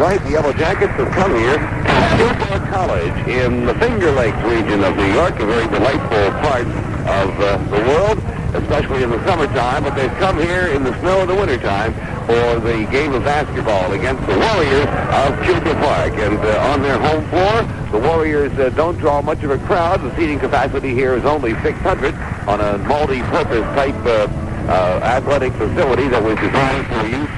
Tonight, the Yellow Jackets have come here to Keuka College in the Finger Lakes region of New York, a very delightful part of the world, especially in the summertime. But they've come here in the snow in the wintertime for the game of basketball against the Warriors of Keuka Park. And on their home floor, the Warriors don't draw much of a crowd. The seating capacity here is only 600 on a multi-purpose type athletic facility that was designed for use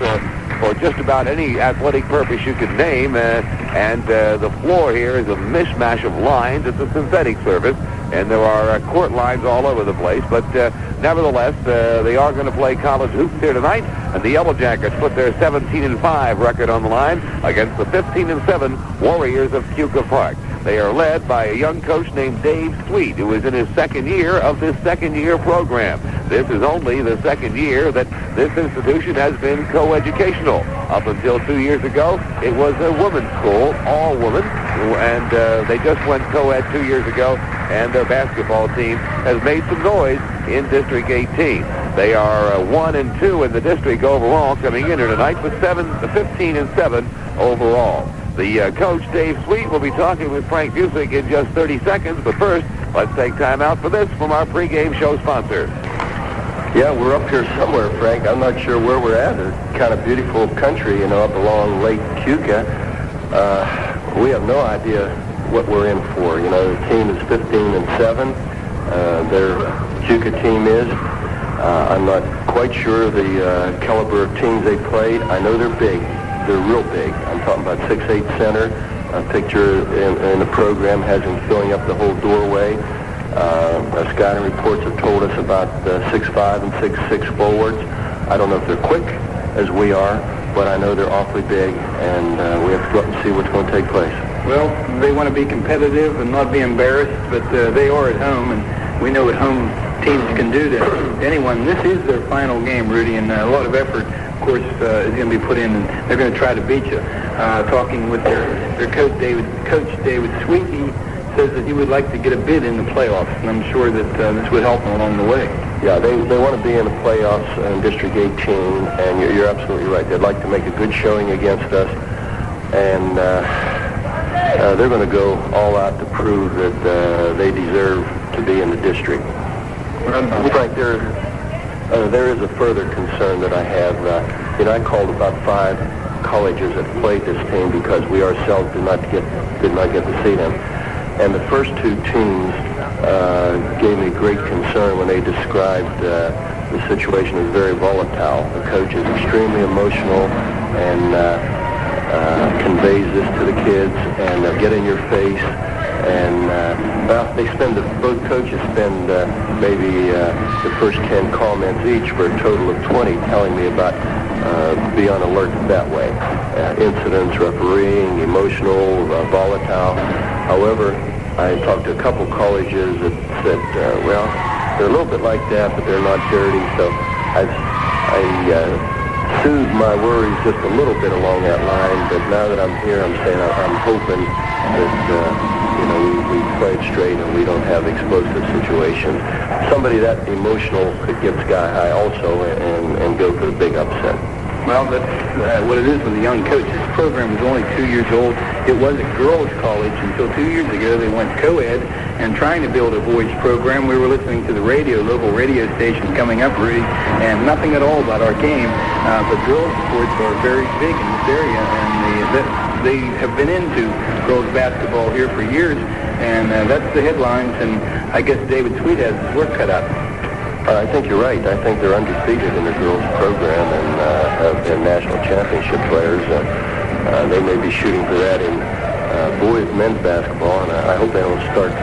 for just about any athletic purpose you could name. And the floor here is a mishmash of lines. It's a synthetic surface, and there are court lines all over the place. But nevertheless, they are going to play college hoops here tonight, and the Yellow Jackets put their 17-5 record on the line against the 15-7 Warriors of Keuka Park. They are led by a young coach named Dave Sweet, who is in his second year of this second-year program. This is only the second year that this institution has been co-educational. Up until 2 years ago, it was a women's school, all women, and they just went co-ed 2 years ago, and their basketball team has made some noise in District 18. They are 1-2 in the district overall, coming in here tonight with 15-7 overall. The coach, Dave Sweet, will be talking with Frank Busick in just 30 seconds. But first, let's take time out for this from our pregame show sponsor. Yeah, we're up here somewhere, Frank. I'm not sure where we're at. It's kind of beautiful country, up along Lake Keuka. We have no idea what we're in for. The team is 15-7. Their Keuka team is. I'm not quite sure the caliber of teams they played. I know they're big. They're real big. I'm talking about 6'8" center. A picture in the program has him filling up the whole doorway. Scouting reports have told us about 6'5" and 6'6" forwards. I don't know if they're quick as we are, but I know they're awfully big, and we have to go up and see what's going to take place. Well, they want to be competitive and not be embarrassed, but they are at home, and we know what home teams can do to anyone. This is their final game, Rudy, and a lot of effort, of course, is going to be put in, and they're going to try to beat you. Talking with their coach, David Sweet, he says that he would like to get a bid in the playoffs, and I'm sure that this would help them along the way. Yeah, they want to be in the playoffs in District 18, and you're absolutely right. They'd like to make a good showing against us, and they're going to go all out to prove that they deserve to be in the district. Frank, there is a further concern that I have. I called about 5 colleges that played this team because we ourselves did not get to see them. And the first 2 teams gave me great concern when they described the situation as very volatile. The coach is extremely emotional and conveys this to the kids, and they'll get in your face. And both coaches spend maybe the first 10 comments each for a total of 20 telling me about be on alert that way. Incidents, refereeing, emotional, volatile. However, I talked to a couple colleges that said, they're a little bit like that, but they're not dirty. So I soothed my worries just a little bit along that line. But now that I'm here, I'm saying I'm hoping that we play it straight and we don't have explosive situations. Somebody that emotional could get sky high also and go for the big upset. Well, that's what it is with a young coach. This program is only 2 years old. It was a girls' college until 2 years ago. They went co-ed and trying to build a boys' program. We were listening to the local radio station coming up, Rudy, and nothing at all about our game. But girls' sports are very big in this area, and they have been into girls' basketball here for years, and that's the headlines, and I guess David Sweet has his work cut out. I think you're right. I think they're undefeated in their girls' program and have been national championship players. They may be shooting for that in boys' men's basketball, and I hope they don't start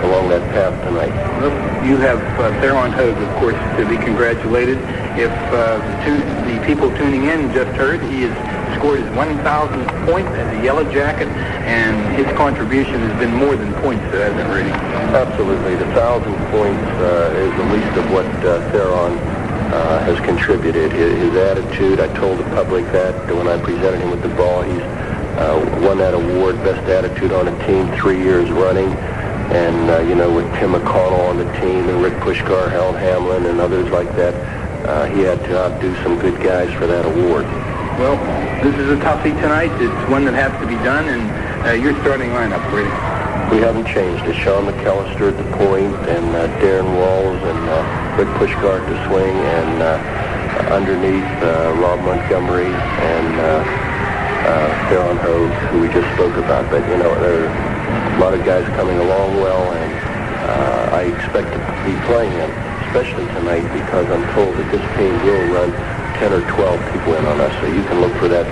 along that path tonight. Well, you have Theron Hogue, of course, to be congratulated. If the people tuning in just heard, he has scored his 1,000th point as a Yellow Jacket, and his contribution has been more than points, hasn't it, Rudy? Absolutely. The 1,000 points is the least of what Theron has contributed. His attitude, I told the public that when I presented him with the ball, he's won that award, Best Attitude on a Team 3 years running. And, with Tim McConnell on the team and Rick Puskar, Hal Hamlin, and others like that, he had to outdo some good guys for that award. Well, This is a toughie tonight. It's one that has to be done, and your starting lineup, Brady. We haven't changed. It's Sean McCallister at the point, and Darren Walls and Rick Puskar to swing, and underneath Rob Montgomery and Hogue, who we just spoke about. But, you know, there are a lot of guys coming along well, and I expect to be playing them, especially tonight, because I'm told that this team will run 10 or 12 people in on us. So you can look for that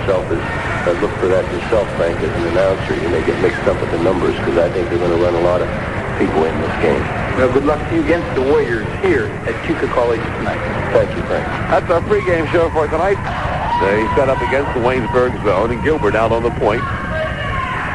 yourself, Frank, as an announcer. You may get mixed up with the numbers, because I think they're going to run a lot of people in this game. Well, good luck to you against the Warriors here at Keuka College tonight. Thank you, Frank. That's our pregame show for tonight. They set up against the Waynesburg zone, and Gilbert out on the point.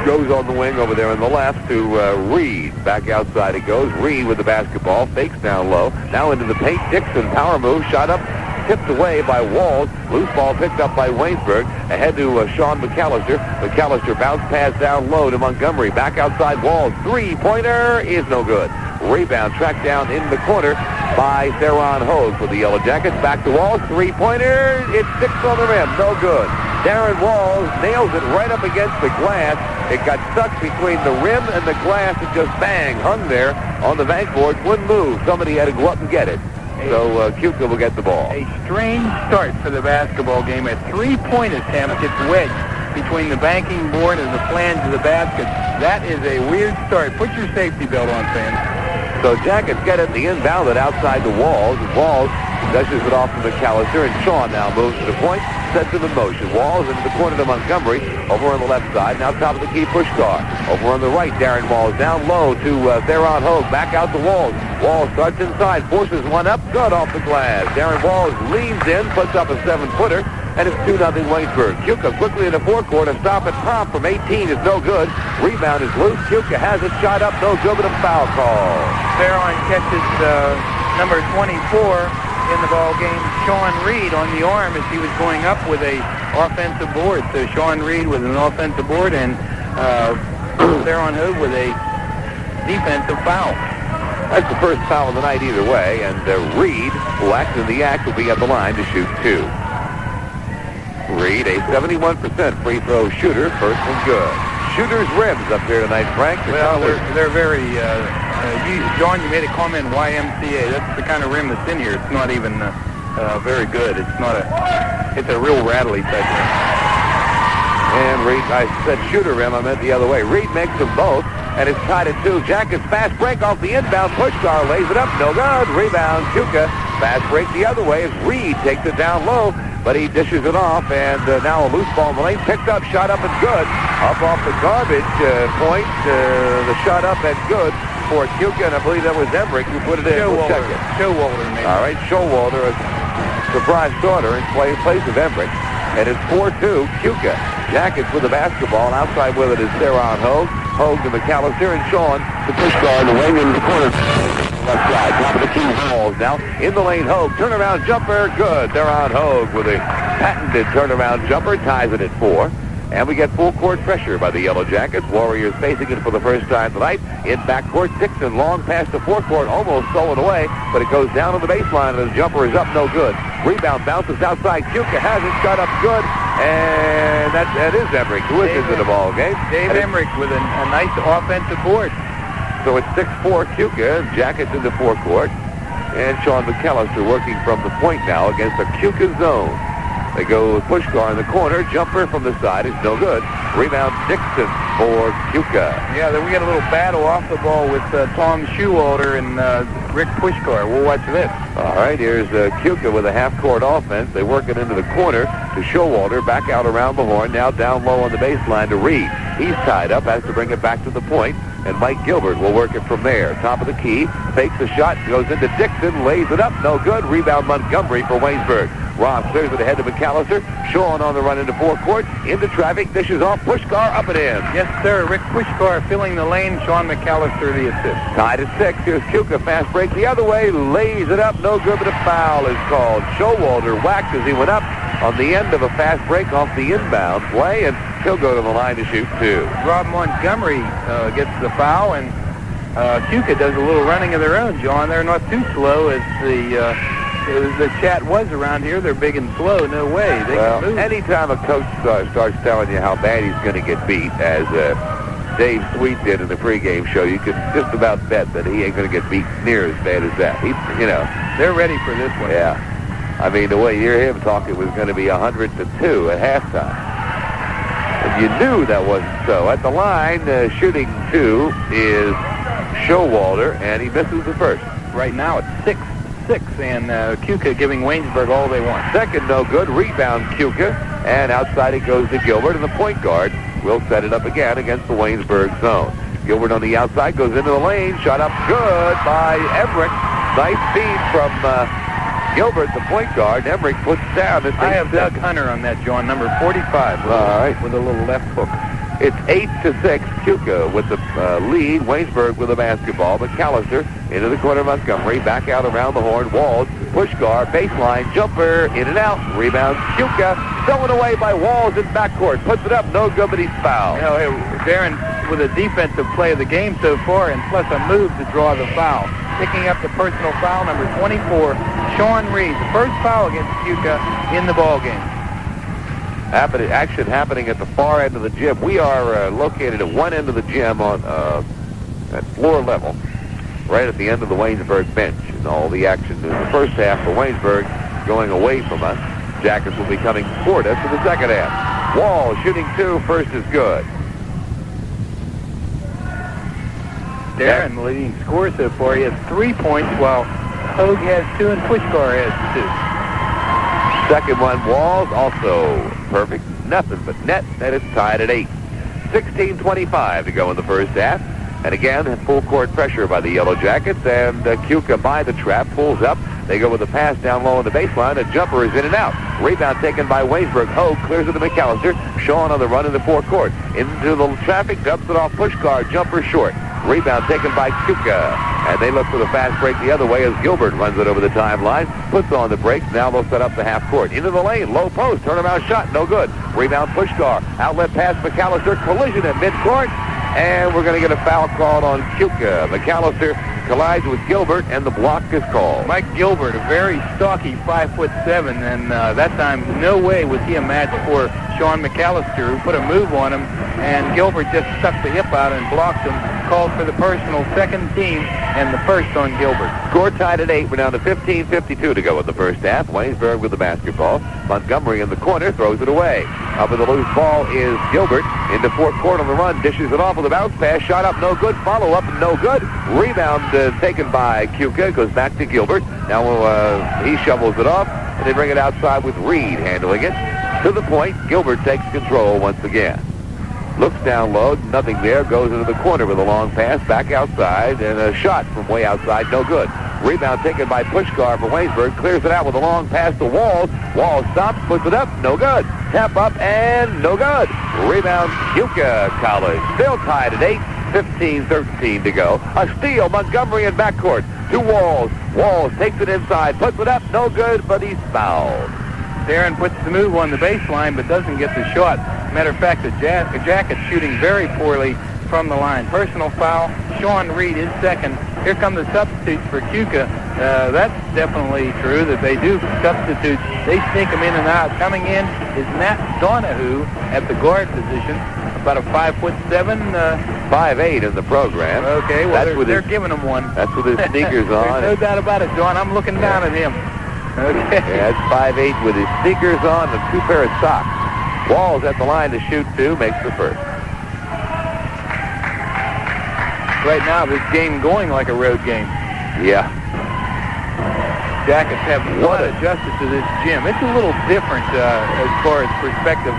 Goes on the wing over there on the left to Reed. Back outside it goes. Reed with the basketball. Fakes down low. Now into the paint. Dixon, power move. Shot up. Tipped away by Walls. Loose ball picked up by Waynesburg. Ahead to Sean McCallister. McCallister bounce pass down low to Montgomery. Back outside Walls. Three-pointer is no good. Rebound tracked down in the corner by Theron Hogue for the Yellow Jackets. Back to Walls. Three-pointer. It sticks on the rim. No good. Darren Walls nails it right up against the glass. It got stuck between the rim and the glass and just bang, hung there on the backboard. Wouldn't move. Somebody had to go up and get it. So Keuka will get the ball. A strange start for the basketball game. A three-point attempt gets wedged between the banking board and the flange of the basket. That is a weird start. Put your safety belt on, fans. So Jackets get it, the inbound it outside the Walls. Walls dishes it off to McCallister, and Shaw now moves to the point, sets it in motion. Walls into the corner to Montgomery, over on the left side. Now top of the key, Puskar. Over on the right, Darren Walls down low to Theron Hogue. Back out to Walls. Walls starts inside, forces one up, good off the glass. Darren Walls leans in, puts up a 7-footer, and it's 2-0 Waynesburg. Keuka quickly in the forecourt, a stop at pop from 18 is no good. Rebound is loose. Keuka has it, shot up, no good, but a foul call. Theron catches number 24 in the ball game, Sean Reed, on the arm as he was going up with a offensive board. So Sean Reed with an offensive board, and Theron Hogue with a defensive foul. That's the first foul of the night either way, and Reed, who acts in the act, will be at the line to shoot two. Reed, a 71% free throw shooter, first and good. Shooter's rims up here tonight, Frank. Well, they're very, John, you made a comment, YMCA. That's the kind of rim that's in here. It's not even very good. It's a real rattly type rim. And Reed, I said shooter rim, I meant the other way. Reed makes them both, and it's tied at 2. Jackets fast break off the inbound. Puskar lays it up, no good. Rebound, Keuka. Fast break the other way as Reed takes it down low, but he dishes it off, and now a loose ball in the lane. Picked up, shot up and good. Up off the garbage point, the shot up and good for Keuka, and I believe that was Emmerich who put it in. We'll check it. Showalter, maybe. All right, Showalter, a surprise starter in place of Emmerich. And it's 4-2, Keuka. Jackets with the basketball, and outside with it is Theron Hogue. Hogue to McCallister, and Sean to Puskar in the wing in the corner. Left side, top of the key, Walls. Now in the lane, Hogue. Turnaround jumper, good. Theron Hogue with a patented turnaround jumper, ties it at 4. And we get full court pressure by the Yellow Jackets. Warriors facing it for the first time tonight. In backcourt, Dixon long past the forecourt, almost stolen away, but it goes down on the baseline, and the jumper is up, no good. Rebound bounces outside. Keuka has it, shot up good, and that is Emmerich, who is into the ball game. Dave Emmerich with a nice offensive board. So it's 6-4 Keuka. Jackets in the forecourt, and Sean McCallister working from the point now against the Keuka zone. They go with Puskar in the corner. Jumper from the side is no good. Rebound Dixon for Keuka. Yeah, then we got a little battle off the ball with Tom Showalter and Rick Puskar. We'll watch this. All right, here's Keuka with a half-court offense. They work it into the corner to Showalter. Back out around the horn. Now down low on the baseline to Reed. He's tied up, has to bring it back to the point. And Mike Gilbert will work it from there. Top of the key, fakes the shot, goes into Dixon, lays it up, no good. Rebound Montgomery for Waynesburg. Ross clears it ahead to McCallister. Sean on the run into forecourt, into traffic, dishes off, Puskar up and in. Yes, sir. Rick Puskar filling the lane, Sean McCallister the assist. Tied at 6. Here's Keuka, fast break the other way, lays it up, no good, but a foul is called. Showalter whacked as he went up on the end of a fast break off the inbound play, and he'll go to the line to shoot 2. Rob Montgomery gets the foul, and Keuka does a little running of their own, John. They're not too slow as the the chat was around here, they're big and slow. No way. They can move. Anytime a coach starts telling you how bad he's going to get beat, as Dave Sweet did in the pregame show, you can just about bet that he ain't going to get beat near as bad as that. They're ready for this one. Yeah. I mean, the way you hear him talk, it was going to be 100-2 at halftime. And you knew that wasn't so. At the line, shooting 2 is Showalter, and he misses the first. Right now it's 6-6, and Keuka giving Waynesburg all they want. Second, no good. Rebound, Keuka, and outside it goes to Gilbert, and the point guard will set it up again against the Waynesburg zone. Gilbert on the outside goes into the lane. Shot up good by Emmerich. Nice feed from Gilbert, the point guard. Emmerich puts down. I have Doug Hunter on that, John, number 45, with a little left hook. It's 8-6. Keuka with the lead. Waynesburg with the basketball. McCallister into the corner of Montgomery. Back out around the horn. Walls. Puskar. Baseline. Jumper. In and out. Rebound. Keuka. Stolen away by Walls in backcourt. Puts it up. No good, but he's fouled. Darren with a defensive play of the game so far, and plus a move to draw the foul. Picking up the personal foul, number 24, Sean Reed. The first foul against Keuka in the ballgame. Action happening at the far end of the gym. We are located at one end of the gym on at floor level, right at the end of the Waynesburg bench. And all the action in the first half for Waynesburg going away from us. Jackets will be coming toward us in the second half. Wall shooting 2. First is good. Darren, the leading scorer so far, he has 3 points, while Hogue has 2 and Puskar has 2. Second one, Walls, also perfect. Nothing but net. That is tied at 8. 16:25 to go in the first half. And again, full court pressure by the Yellow Jackets. And Keuka by the trap, pulls up. They go with a pass down low on the baseline. A jumper is in and out. Rebound taken by Waynesburg. Hogue clears it to McCallister. Sean on the run in the forecourt. Into the traffic, dumps it off Puskar. Jumper short. Rebound taken by Keuka. And they look for the fast break the other way as Gilbert runs it over the timeline. Puts on the break. Now they'll set up the half court. Into the lane. Low post. Turnaround shot. No good. Rebound Puskar. Outlet pass McCallister. Collision at midcourt. And we're going to get a foul called on Keuka. McCallister collides with Gilbert, and the block is called. Mike Gilbert, a very stocky 5'7", and that time, no way was he a match for Sean McCallister, who put a move on him, and Gilbert just stuck the hip out and blocked him. Called for the personal second team, and the first on Gilbert. Score tied at 8. We're down to 15:52 to go in the first half. Waynesburg with the basketball. Montgomery in the corner throws it away. Up with the loose ball is Gilbert into forecourt on the run. Dishes it off with a bounce pass. Shot up, no good. Follow up, no good. Rebound taken by Keuka. Goes back to Gilbert. Now he shovels it off, and they bring it outside with Reed handling it. To the point, Gilbert takes control once again. Looks down low, nothing there, goes into the corner with a long pass, back outside, and a shot from way outside, no good. Rebound taken by Puskar for Waynesburg, clears it out with a long pass to Walls. Walls stops, puts it up, no good. Tap up, and no good. Rebound, Keuka College, still tied at 8, 15-13 to go. A steal, Montgomery in backcourt, to Walls. Walls takes it inside, puts it up, no good, but he's fouled. Darren puts the move on the baseline, but doesn't get the shot. Matter of fact, the Jackets shooting very poorly from the line. Personal foul. Sean Reed is second. Here come the substitutes for Keuka. That's definitely true that they do substitute. They sneak them in and out. Coming in is Nat Donahue at the guard position. About a 5'7", 5'8" in the program. Okay, well they're giving him one. That's with his sneakers on. There's no doubt about it, John. I'm looking down at him. Okay. Yeah, that's 5'8" with his sneakers on and 2 pair of socks. Walls at the line to shoot 2, makes the first. Right now, this game going like a road game. Yeah. Jackets have not adjusted to this gym. It's a little different as far as perspective.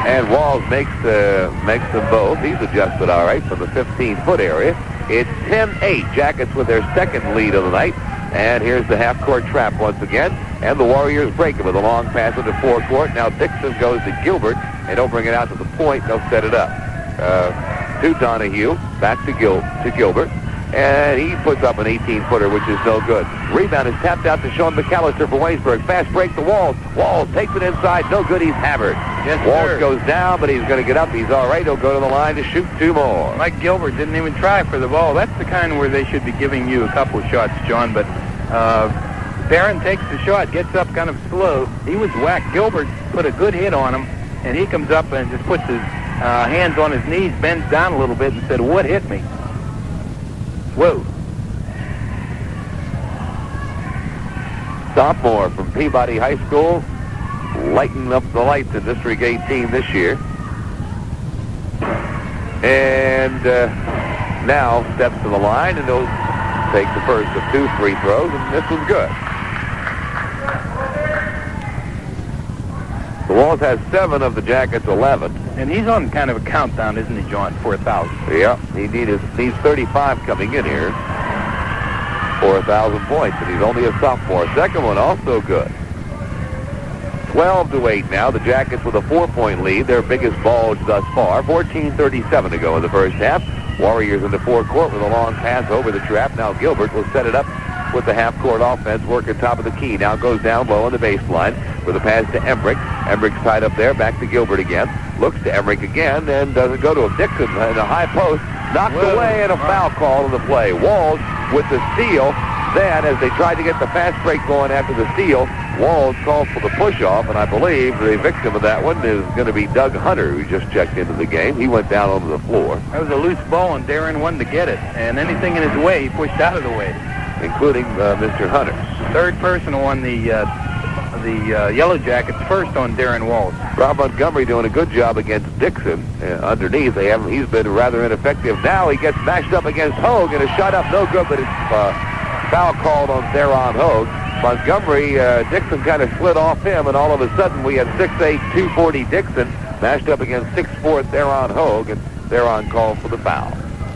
And Walls makes them both. He's adjusted all right from the 15-foot area. It's 10-8. Jackets with their second lead of the night. And here's the half-court trap once again. And the Warriors break it with a long pass into forecourt. Now Dixon goes to Gilbert. They don't bring it out to the point. They'll set it up. To Donahue. Back to Gilbert. And he puts up an 18-footer, which is no good. Rebound is tapped out to Sean McCallister for Waynesburg. Fast break to Walls. Walls takes it inside. No good. He's hammered. Yes, Walls sir. goes down, but he's going to get up. He's all right. He'll go to the line to shoot 2 more. Mike Gilbert didn't even try for the ball. That's the kind where they should be giving you a couple of shots, John. But Darren takes the shot, gets up kind of slow. He was whacked. Gilbert put a good hit on him, and he comes up and just puts his hands on his knees, bends down a little bit, and said, "What hit me?" Whoa. Sophomore from Peabody High School, lighting up the lights in District 18 this year. And now steps to the line, and he'll take the first of 2 free throws, and this one's good. The Walls has 7 of the Jackets 11. And he's on kind of a countdown, isn't he, John, for 1,000? Yeah, he needs 35 coming in here for 1,000 points, and he's only a sophomore. Second one also good. 12-8 now. The Jackets with a 4-point lead, their biggest bulge thus far. 14:37 to go in the first half. Warriors in the forecourt with a long pass over the trap. Now Gilbert will set it up with the half-court offense, working top of the key. Now goes down low on the baseline with a pass to Emmerich. Emmerich's tied up there. Back to Gilbert again. Looks to Emmerich again and doesn't go to him. Dixon in a high post. Knocked away, and a foul call in the play. Walls with the steal. Then, as they tried to get the fast break going after the steal, Walls called for the push-off, and I believe the victim of that one is going to be Doug Hunter, who just checked into the game. He went down onto the floor. That was a loose ball, and Darren wanted to get it. And anything in his way, he pushed out of the way. Including Mr. Hunter. Third personal on the Yellow Jackets, first on Darren Walls. Rob Montgomery doing a good job against Dixon. Underneath, he's been rather ineffective. Now he gets mashed up against Hogue, and a shot up no good, but it's foul called on Theron Hogue. Montgomery, Dixon kind of slid off him, and all of a sudden we had 6'8", 240 Dixon mashed up against 6'4" Theron Hogue, and Theron called for the foul.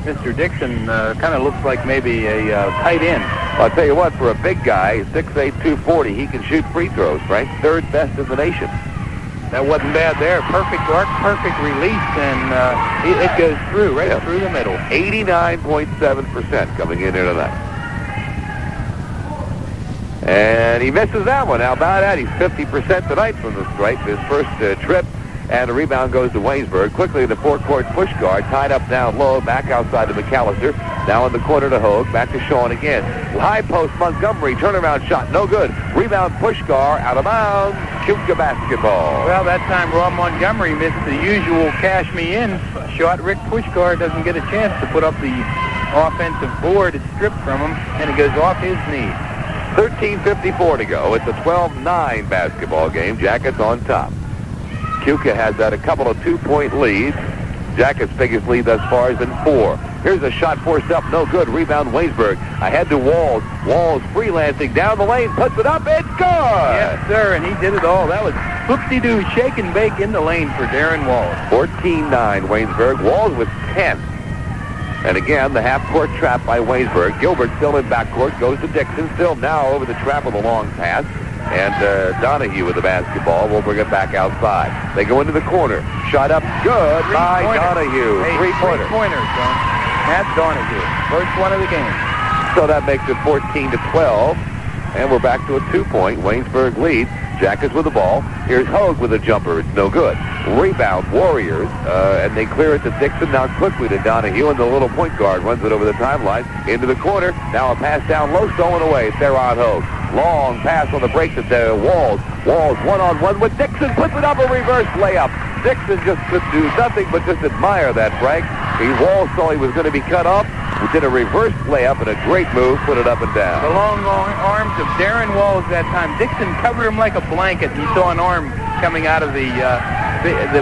Mr. Dixon kind of looks like maybe a tight end. Well, I'll tell you what, for a big guy, 6'8", 240, he can shoot free throws, Frank. Third best in the nation. That wasn't bad there. Perfect arc, perfect release, and it goes through, right through the middle. 89.7% coming in here tonight. And he misses that one. How about that? He's 50% tonight from the stripe. His first trip. And the rebound goes to Waynesburg. Quickly in the forecourt, Puskar tied up down low, back outside to McCallister. Now in the corner to Hogue, back to Sean again. High post, Montgomery, turnaround shot, no good. Rebound, Puskar, out of bounds. Keuka basketball. Well, that time Rob Montgomery missed the usual cash me in shot. Rick Puskar doesn't get a chance to put up the offensive board. It's stripped from him, and it goes off his knee. 13:54 to go. It's a 12-9 basketball game. Jackets on top. Keuka has had a couple of 2-point leads. Jackets' biggest lead thus far has been 4. Here's a shot forced up, no good. Rebound, Waynesburg. Ahead to Walls. Walls freelancing down the lane, puts it up, it's good! Yes, sir, and he did it all. That was whoop-de-doo, shake and bake in the lane for Darren Walls. 14-9, Waynesburg. Walls with 10. And again, the half-court trap by Waynesburg. Gilbert still in backcourt, goes to Dixon, still now over the trap with a long pass. And Donahue with the basketball will bring it back outside. They go into the corner. Shot up good by Donahue. Hey, three-pointer, John. That's Donahue. First one of the game. So that makes it 14-12. And we're back to a 2-point Waynesburg lead. Jackets with the ball. Here's Hogue with a jumper. It's no good. Rebound, Warriors. And they clear it to Dixon. Now quickly to Donahue. And the little point guard runs it over the timeline. Into the corner. Now a pass down low. Stolen away. Theron Hogue. Long pass on the break to Walls. Walls one-on-one with Dixon. Puts it up, a reverse layup. Dixon just could do nothing but just admire that, Frank. Walls saw he was going to be cut off. He did a reverse layup and a great move, put it up and down. The long arms of Darren Walls that time. Dixon covered him like a blanket. You saw an arm coming out of the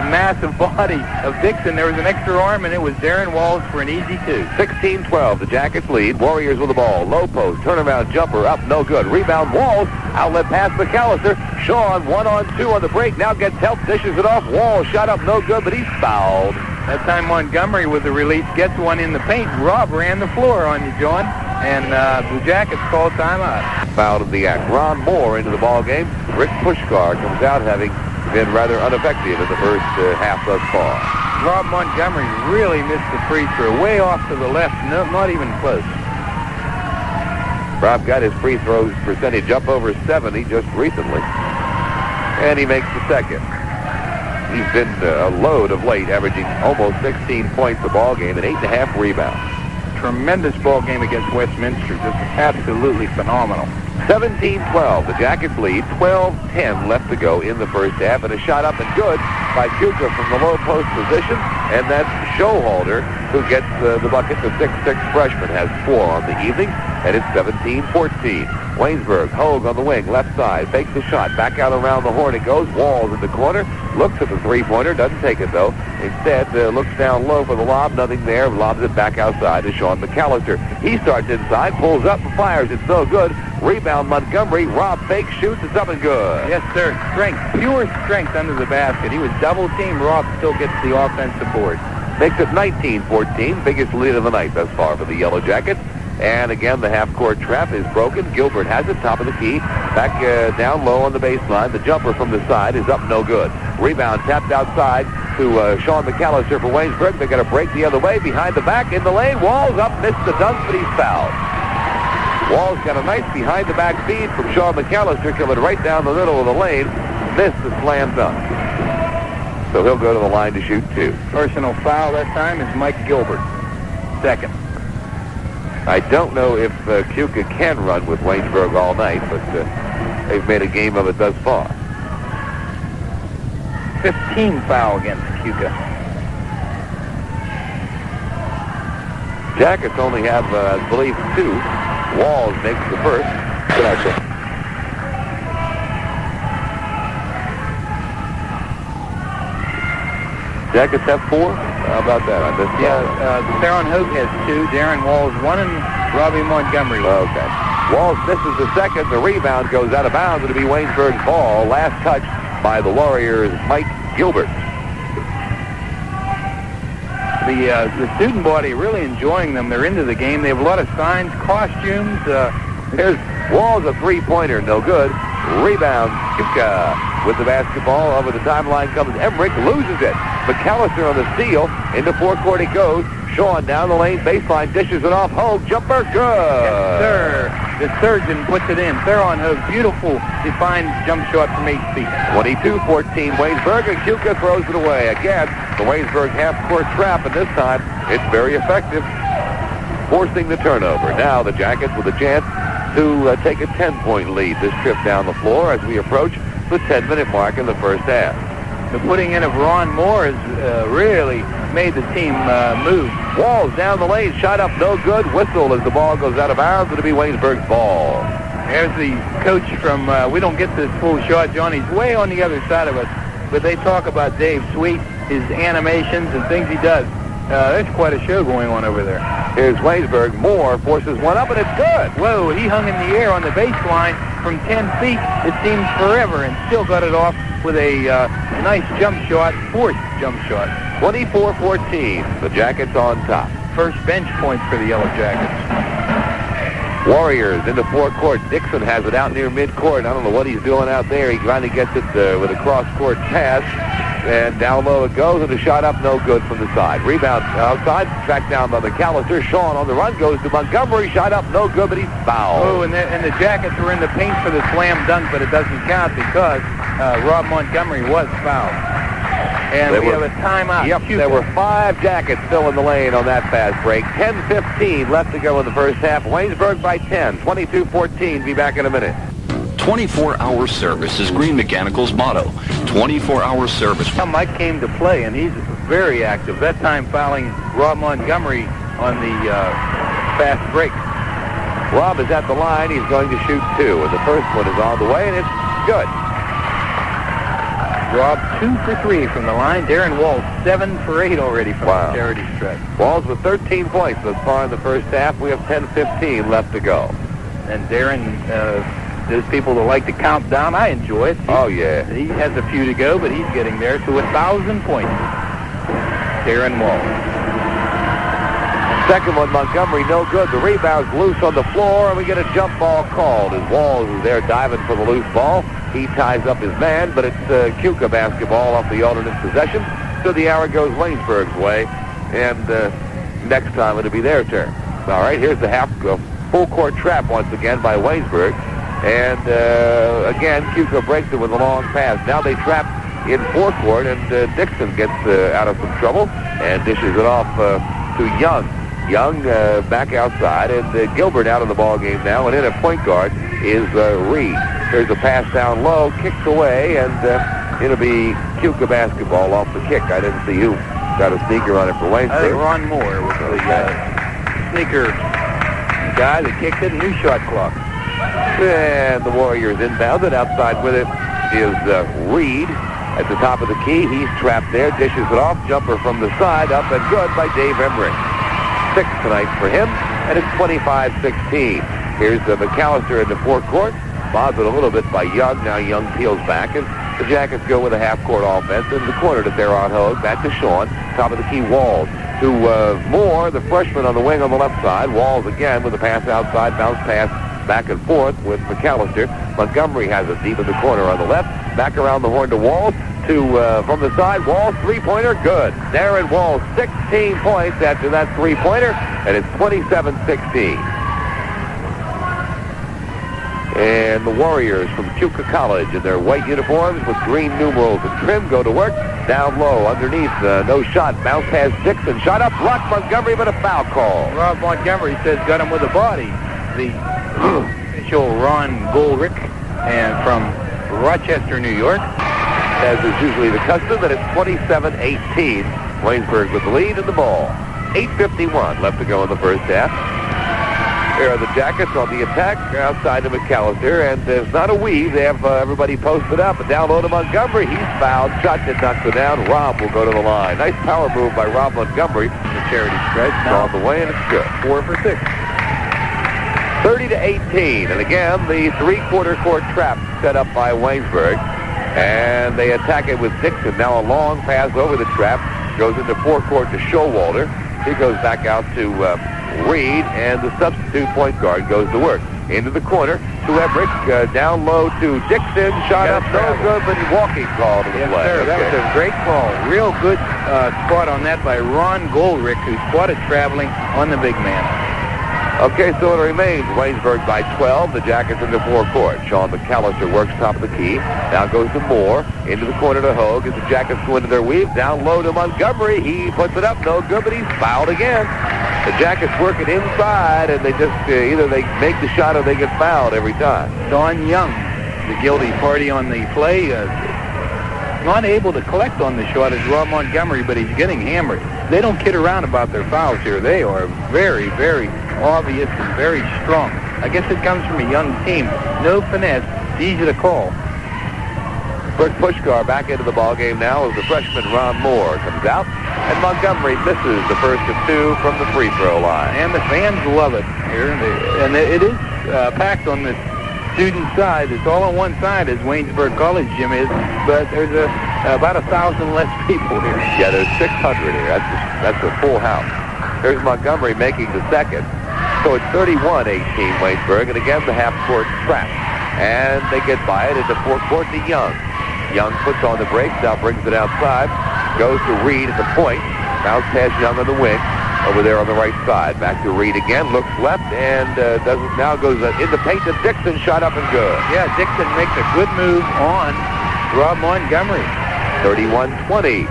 massive body of Dixon. There was an extra arm, and it was Darren Walls for an easy 2. 16-12, the Jackets lead. Warriors with the ball. Low post, turnaround jumper, up, no good. Rebound, Walls. Outlet pass, McCallister. Sean, 1-on-2 on the break. Now gets help, dishes it off. Walls shot up, no good, but he's fouled. That time Montgomery with the release gets one in the paint. Rob ran the floor on you, John. And the Jackets call timeout. Fouled in the act. Ron Moore into the ball game. Rick Puskar comes out having been rather ineffective in the first half thus far. Rob Montgomery really missed the free throw. Way off to the left. No, not even close. Rob got his free throws percentage up over 70 just recently. And he makes the second. He's been a load of late, averaging almost 16 points a ball game and 8.5 rebounds. Tremendous ball game against Westminster. Just absolutely phenomenal. 17-12. The Jackets lead. 12-10 left to go in the first half. And a shot up and good by Keuka from the low post position. And that's Showalter who gets the bucket. The 6'6 freshman has 4 on the evening. And it's 17-14. Waynesburg, Hogue on the wing, left side, fakes the shot, back out around the horn it goes, Walls in the corner, looks at the three-pointer, doesn't take it though. Instead, looks down low for the lob, nothing there, lobs it back outside to McCallister. He starts inside, pulls up and fires, it's no good. Rebound Montgomery, Rob fakes, shoots, it's up and good. Yes, sir. Strength, pure strength under the basket. He was double-teamed. Rob still gets the offensive board. Makes it 19-14, biggest lead of the night thus far for the Yellow Jackets. And again, the half-court trap is broken. Gilbert has it, top of the key. Back down low on the baseline. The jumper from the side is up, no good. Rebound tapped outside to McCallister for Waynesburg. They're going to break the other way. Behind the back, in the lane. Walls up, missed the dunk, but he's fouled. Walls got a nice behind-the-back feed from McCallister, coming right down the middle of the lane. Missed the slam dunk. So he'll go to the line to shoot 2. Personal foul that time is Mike Gilbert. Second. I don't know if Keuka can run with Waynesburg all night, but they've made a game of it thus far. 15 foul against Keuka. Jackets only have, I believe, 2. Walls makes the first. Good action. Jackets have 4? How about that? I missed that. Yeah, Theron Hogue has 2, Darren Walls 1, and Robbie Montgomery 1. Okay. Walls misses the second. The rebound goes out of bounds. It'll be Waynesburg's ball. Last touch by the Warriors' Mike Gilbert. The student body really enjoying them. They're into the game. They have a lot of signs, costumes. Here's Walls, a three-pointer, no good. Rebound, Keuka with the basketball. Over the timeline comes Emmerich, loses it. McCallister on the steal. Into forecourt it goes. Sean down the lane, baseline, dishes it off. Hogue, jumper, good. Yes, sir. The surgeon puts it in. Theron Hogue, beautiful, defined jump shot from 8 feet. 22-14, Waynesburg, and Keuka throws it away. Again, the Waynesburg half-court trap, and this time it's very effective, forcing the turnover. Now the Jackets with a chance to take a 10-point lead this trip down the floor as we approach the 10-minute mark in the first half. The putting in of Ron Moore has really made the team move. Walls down the lane, shot up, no good. Whistle as the ball goes out of bounds. It'll be Waynesburg's ball. There's the coach from, we don't get this full shot, Johnny's way on the other side of us, but they talk about Dave Sweet, his animations and things he does. There's quite a show going on over there. Here's Waynesburg. Moore forces one up, and it's good. Whoa, he hung in the air on the baseline from 10 feet. It seems forever, and still got it off with a nice jump shot, forced jump shot. 24-14, the Jackets on top. First bench point for the Yellow Jackets. Warriors into forecourt. Dixon has it out near midcourt. I don't know what he's doing out there. He finally gets it with a cross-court pass. And down low it goes, and a shot up, no good from the side. Rebound outside, tracked down by McCallister. Sean on the run, goes to Montgomery. Shot up, no good, but he's fouled. Oh, and the Jackets were in the paint for the slam dunk, but it doesn't count because Rob Montgomery was fouled. And we have a timeout. Yep, Keuka. there were 5 Jackets still in the lane on that fast break. 10-15 left to go in the first half. Waynesburg by 10, 22-14. Be back in a minute. 24-hour service is Green Mechanical's motto. 24-hour service. Now Mike came to play, and he's very active. That time fouling Rob Montgomery on the fast break. Rob is at the line. He's going to shoot 2, and the first one is on the way, and it's good. Rob 2 for 3 from the line. Darren Walls 7 for 8 already from the charity stretch. Walls with 13 points thus far in the first half. We have 10-15 left to go. And Darren, those people that like to count down, I enjoy it. Oh, yeah. He has a few to go, but he's getting there to 1,000 points. Darren Walls. Second one, Montgomery, no good. The rebound's loose on the floor, and we get a jump ball called as Walls is there diving for the loose ball. He ties up his man, but it's Keuka basketball off the alternate possession. So the arrow goes Waynesburg's way, and next time it'll be their turn. All right, here's the full court trap once again by Waynesburg. And again, Keuka breaks it with a long pass. Now they trap in forecourt, and Dixon gets out of some trouble and dishes it off to Young. Young back outside, and Gilbert out of the ball game now, and in at point guard is Reed. Here's a pass down low, kicked away, and it'll be Keuka basketball off the kick. I didn't see who got a sneaker on it for Waynesburg. Ron Moore was the sneaker guy that kicked it, new shot clock. And the Warriors inbounded. Outside with it is Reed at the top of the key. He's trapped there, dishes it off. Jumper from the side, up and good by Dave Emmerich. 6 tonight for him, and it's 25-16. Here's McCallister in the forecourt. Bothered a little bit by Young. Now Young peels back, and the Jackets go with a half-court offense in the corner to Theron Hogue. Back to Sean. Top of the key, Walls. To Moore, the freshman on the wing on the left side. Walls again with a pass outside. Bounce pass back and forth with McCallister. Montgomery has it deep in the corner on the left. Back around the horn to Walls. From the side, Walls, three-pointer, good. Darren Walls, 16 points after that three-pointer, and it's 27-16. And the Warriors from Keuka College in their white uniforms with green numerals and trim go to work. Down low, underneath, no shot. Bounce pass, Dixon, shot up, blocked Montgomery, but a foul call. Rob Montgomery says got him with a body. The official Ron Goldrick, and from Rochester, New York. As is usually the custom, that it's 27-18. Waynesburg with the lead in the ball. 8:51 left to go in the first half. Here are the Jackets on the attack outside to McCallister, and there's not a weave. They have everybody posted up. And down low to Montgomery. He's fouled. Shot did not go down. Rob will go to the line. Nice power move by Rob Montgomery. The charity stretch. On the way, and it's good. 4 for 6. 30-18. And again, the three-quarter court trap set up by Waynesburg. And they attack it with Dixon. Now a long pass over the trap. Goes into forecourt to Showalter. He goes back out to Reed, and the substitute point guard goes to work. Into the corner to Emmerich. Down low to Dixon. Shot up, no good, but walking call to the Yes, play. sir. That was a great call. Real good spot on that by Ron Goldrick, who spotted traveling on the big man. Okay, so it remains Waynesburg by 12. The Jackets in the forecourt. Sean McCallister works top of the key. Now goes to Moore. Into the corner to Hogue as the Jackets go into their weave. Down low to Montgomery. He puts it up. No good, but he's fouled again. The Jackets work it inside, and they just either they make the shot or they get fouled every time. Don Young, the guilty party on the play, not able to collect on the shot is Rob Montgomery, but he's getting hammered. They don't kid around about their fouls here. They are very, very obvious and very strong. I guess it comes from a young team. No finesse. It's easy to call. First Puskar back into the ballgame now as the freshman Ron Moore comes out. And Montgomery misses the first of two from the free throw line. And the fans love it here. And it is packed on the student side. It's all on one side, as Waynesburg College gym is, but there's about 1,000 less people here. Yeah, there's 600 here. That's a full house. There's Montgomery making the second. So it's 31-18 Waynesburg, and again the half-court trap. And they get by it into forecourt to Young. Young puts on the brakes, now brings it outside, goes to Reed at the point, bounce pass Young on the wing, over there on the right side, back to Reed again, looks left, and now goes in the paint to Dixon, shot up and good. Yeah, Dixon makes a good move on Rob Montgomery. 31-20.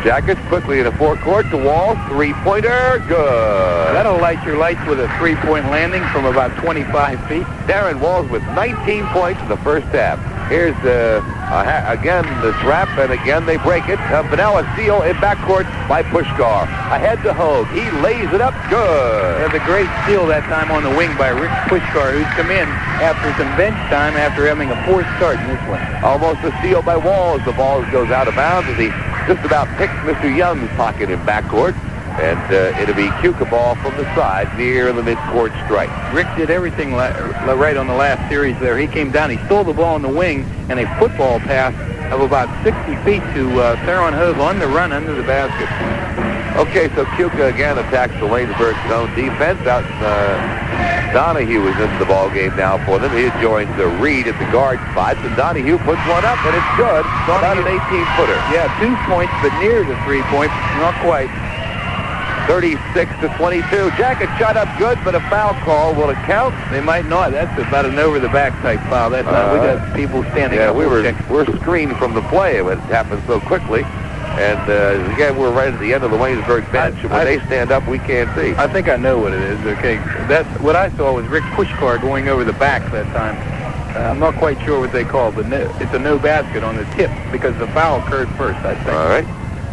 Jackets quickly in the forecourt to Walls, three-pointer, good. That'll light your lights with a three-point landing from about 25 feet. Darren Walls with 19 points in the first half. Here's again the trap, and again they break it. Vanilla steal in backcourt by Puskar. Ahead to Hogue. He lays it up good. That's a great steal that time on the wing by Rick Puskar, who's come in after some bench time after having a poor start in this one. Almost a steal by Walls. The ball goes out of bounds as he just about picks Mr. Young's pocket in backcourt. And it'll be Keuka ball from the side near the midcourt stripe. Rick did everything right on the last series there. He came down, he stole the ball on the wing, and a football pass of about 60 feet to Theron Hogue on the run under the basket. Okay, so Keuka again attacks the Waynesburg zone defense. Out Donahue is into the ball game now for them. He joins Reed at the guard spots, and Donahue puts one up, and it's good. About an 18-footer. Yeah, 2 points, but near the 3-point, not quite. 36-22. Jacket shot up good, but a foul call. Will it count? They might not. That's about an over-the-back type foul. That's we got people standing up. We're screened from the play. It happened so quickly. And again, we're right at the end of the Waynesburg bench. When they stand up, we can't see. I think I know what it is. Okay, that's what I saw was Rick Puskar going over the back that time. I'm not quite sure what they call, but it's a no basket on the tip because the foul occurred first, I think. All right.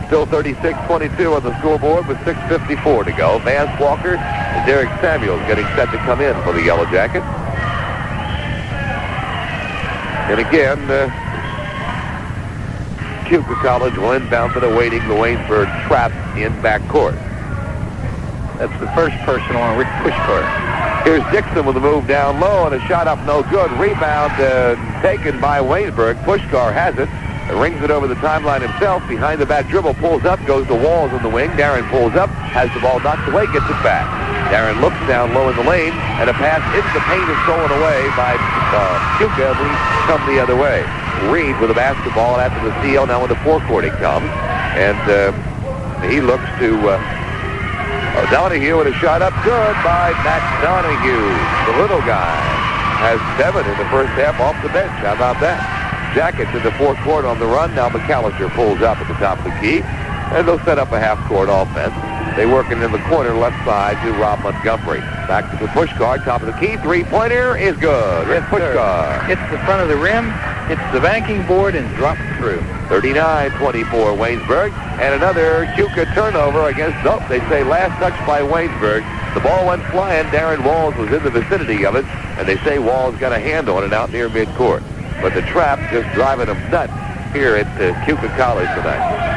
Still 36-22 on the scoreboard with 6:54 to go. Vance Walker and Derek Samuels getting set to come in for the Yellow Jackets. And again, Keuka College will inbound it, awaiting the Waynesburg trap in backcourt. That's the first person on Rick Puskar. Here's Dixon with a move down low and a shot up, no good. Rebound taken by Waynesburg. Puskar has it. Rings it over the timeline himself. Behind the back dribble, pulls up, goes to Walls in the wing. Darren pulls up, has the ball knocked away, gets it back. Darren looks down low in the lane, and a pass into the paint is stolen away by Keuka. We come the other way. Reed with a basketball after the steal. Now into forecourt he comes, and he looks to Donahue, and a shot up good by Matt Donahue. The little guy has 7 in the first half off the bench. How about that? Jackets in the fourth quarter on the run. Now McCallister pulls up at the top of the key, and they'll set up a half-court offense. They work it in the corner left side to Rob Montgomery. Back to the Puskar, top of the key. Three-pointer is good. Yes, Puskar hits the front of the rim, hits the banking board, and drops through. 39-24 Waynesburg, and another Keuka turnover against, they say last touch by Waynesburg. The ball went flying. Darren Walls was in the vicinity of it, and they say Walls got a hand on it out near midcourt. But the trap just driving them nuts here at Keuka College tonight.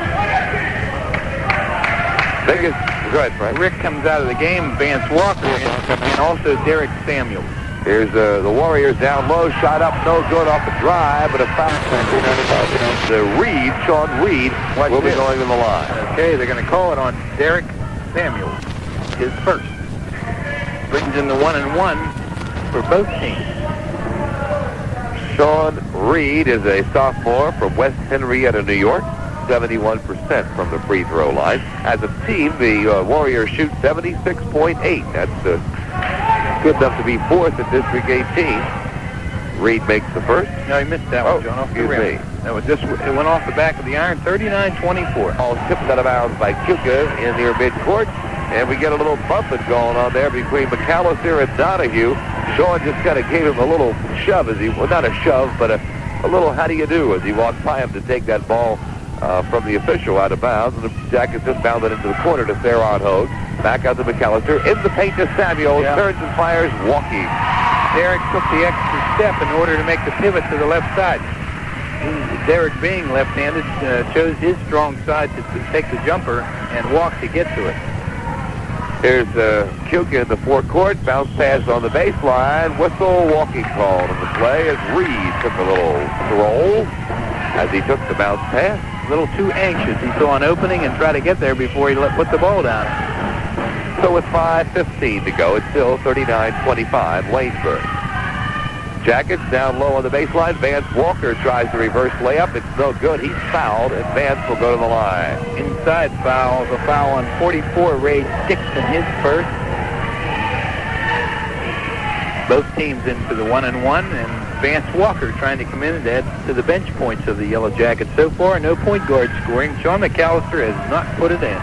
Go ahead, Frank. Rick comes out of the game, Vance Walker, and also Derek Samuels. Here's the Warriors down low, shot up, no good off the drive, but a foul. Sean Reed will be going to the line. Okay, they're going to call it on Derek Samuels, his first. Brings in the 1-and-1 for both teams. Sean Reed is a sophomore from West Henrietta, New York. 71% from the free throw line. As a team, the Warriors shoot 76.8. That's good enough to be fourth at District 18. Reed makes the first. No, he missed that one, John, off the rim. No, it went off the back of the iron, 39-24. Ball tipped out of bounds by Keuka in near midcourt. And we get a little bumping going on there between McCallister and Donahue. Sean just kind of gave him a little shove as not a shove, but a little how do you do as he walked by him to take that ball from the official out of bounds. And the Jackets just bounded into the corner to Theron Hogue. Back out to McCallister. In the paint to Samuels. Turns and fires, walking. Derek took the extra step in order to make the pivot to the left side. Derek, being left-handed, chose his strong side to take the jumper and walk to get to it. Here's Keuka in the forecourt. Bounce pass on the baseline. Whistle, walking call in the play as Reed took a little stroll as he took the bounce pass. A little too anxious. He saw an opening and tried to get there before he put the ball down. So with 5:15 to go, it's still 39-25 Waynesburg. Jackets down low on the baseline. Vance Walker tries the reverse layup. It's no good. He's fouled, and Vance will go to the line. Inside fouls. A foul on 44, Ray Dixon, his first. Both teams into the 1-and-1, and Vance Walker trying to come in and add to the bench points of the Yellow Jackets. So far, no point guard scoring. Sean McCallister has not put it in.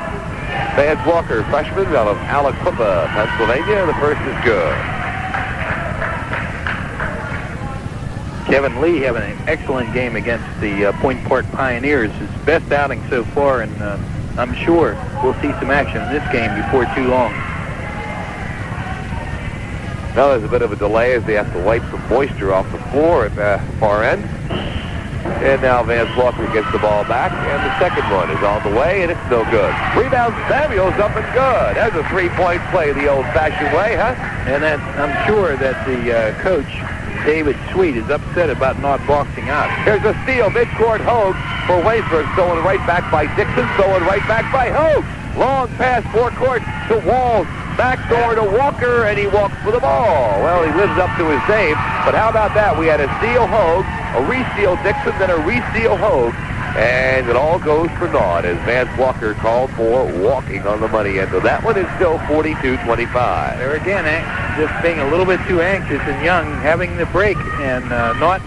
Vance Walker, freshman out of Aliquippa, Pennsylvania. The first is good. Kevin Lee having an excellent game against the Point Park Pioneers. His best outing so far, and I'm sure we'll see some action in this game before too long. Now there's a bit of a delay as they have to wipe some moisture off the floor at the far end. And now Vance Walker gets the ball back, and the second one is on the way, and it's no good. Rebound, Samuels up and good. That's a three-point play the old-fashioned way, huh? And I'm sure that the coach, David Sweet, is upset about not boxing out. Here's a steal, midcourt Hogue for Waynesburg, stolen right back by Dixon, stolen right back by Hogue. Long pass forecourt to Walls, backdoor to Walker, and he walks for the ball. Well, he lives up to his name, but how about that? We had a steal Hogue, a re-steal Dixon, then a re-steal Hogue, and it all goes for naught as Vance Walker called for walking on the money end. So that one is still 42-25. There again, just being a little bit too anxious and young, having the break and not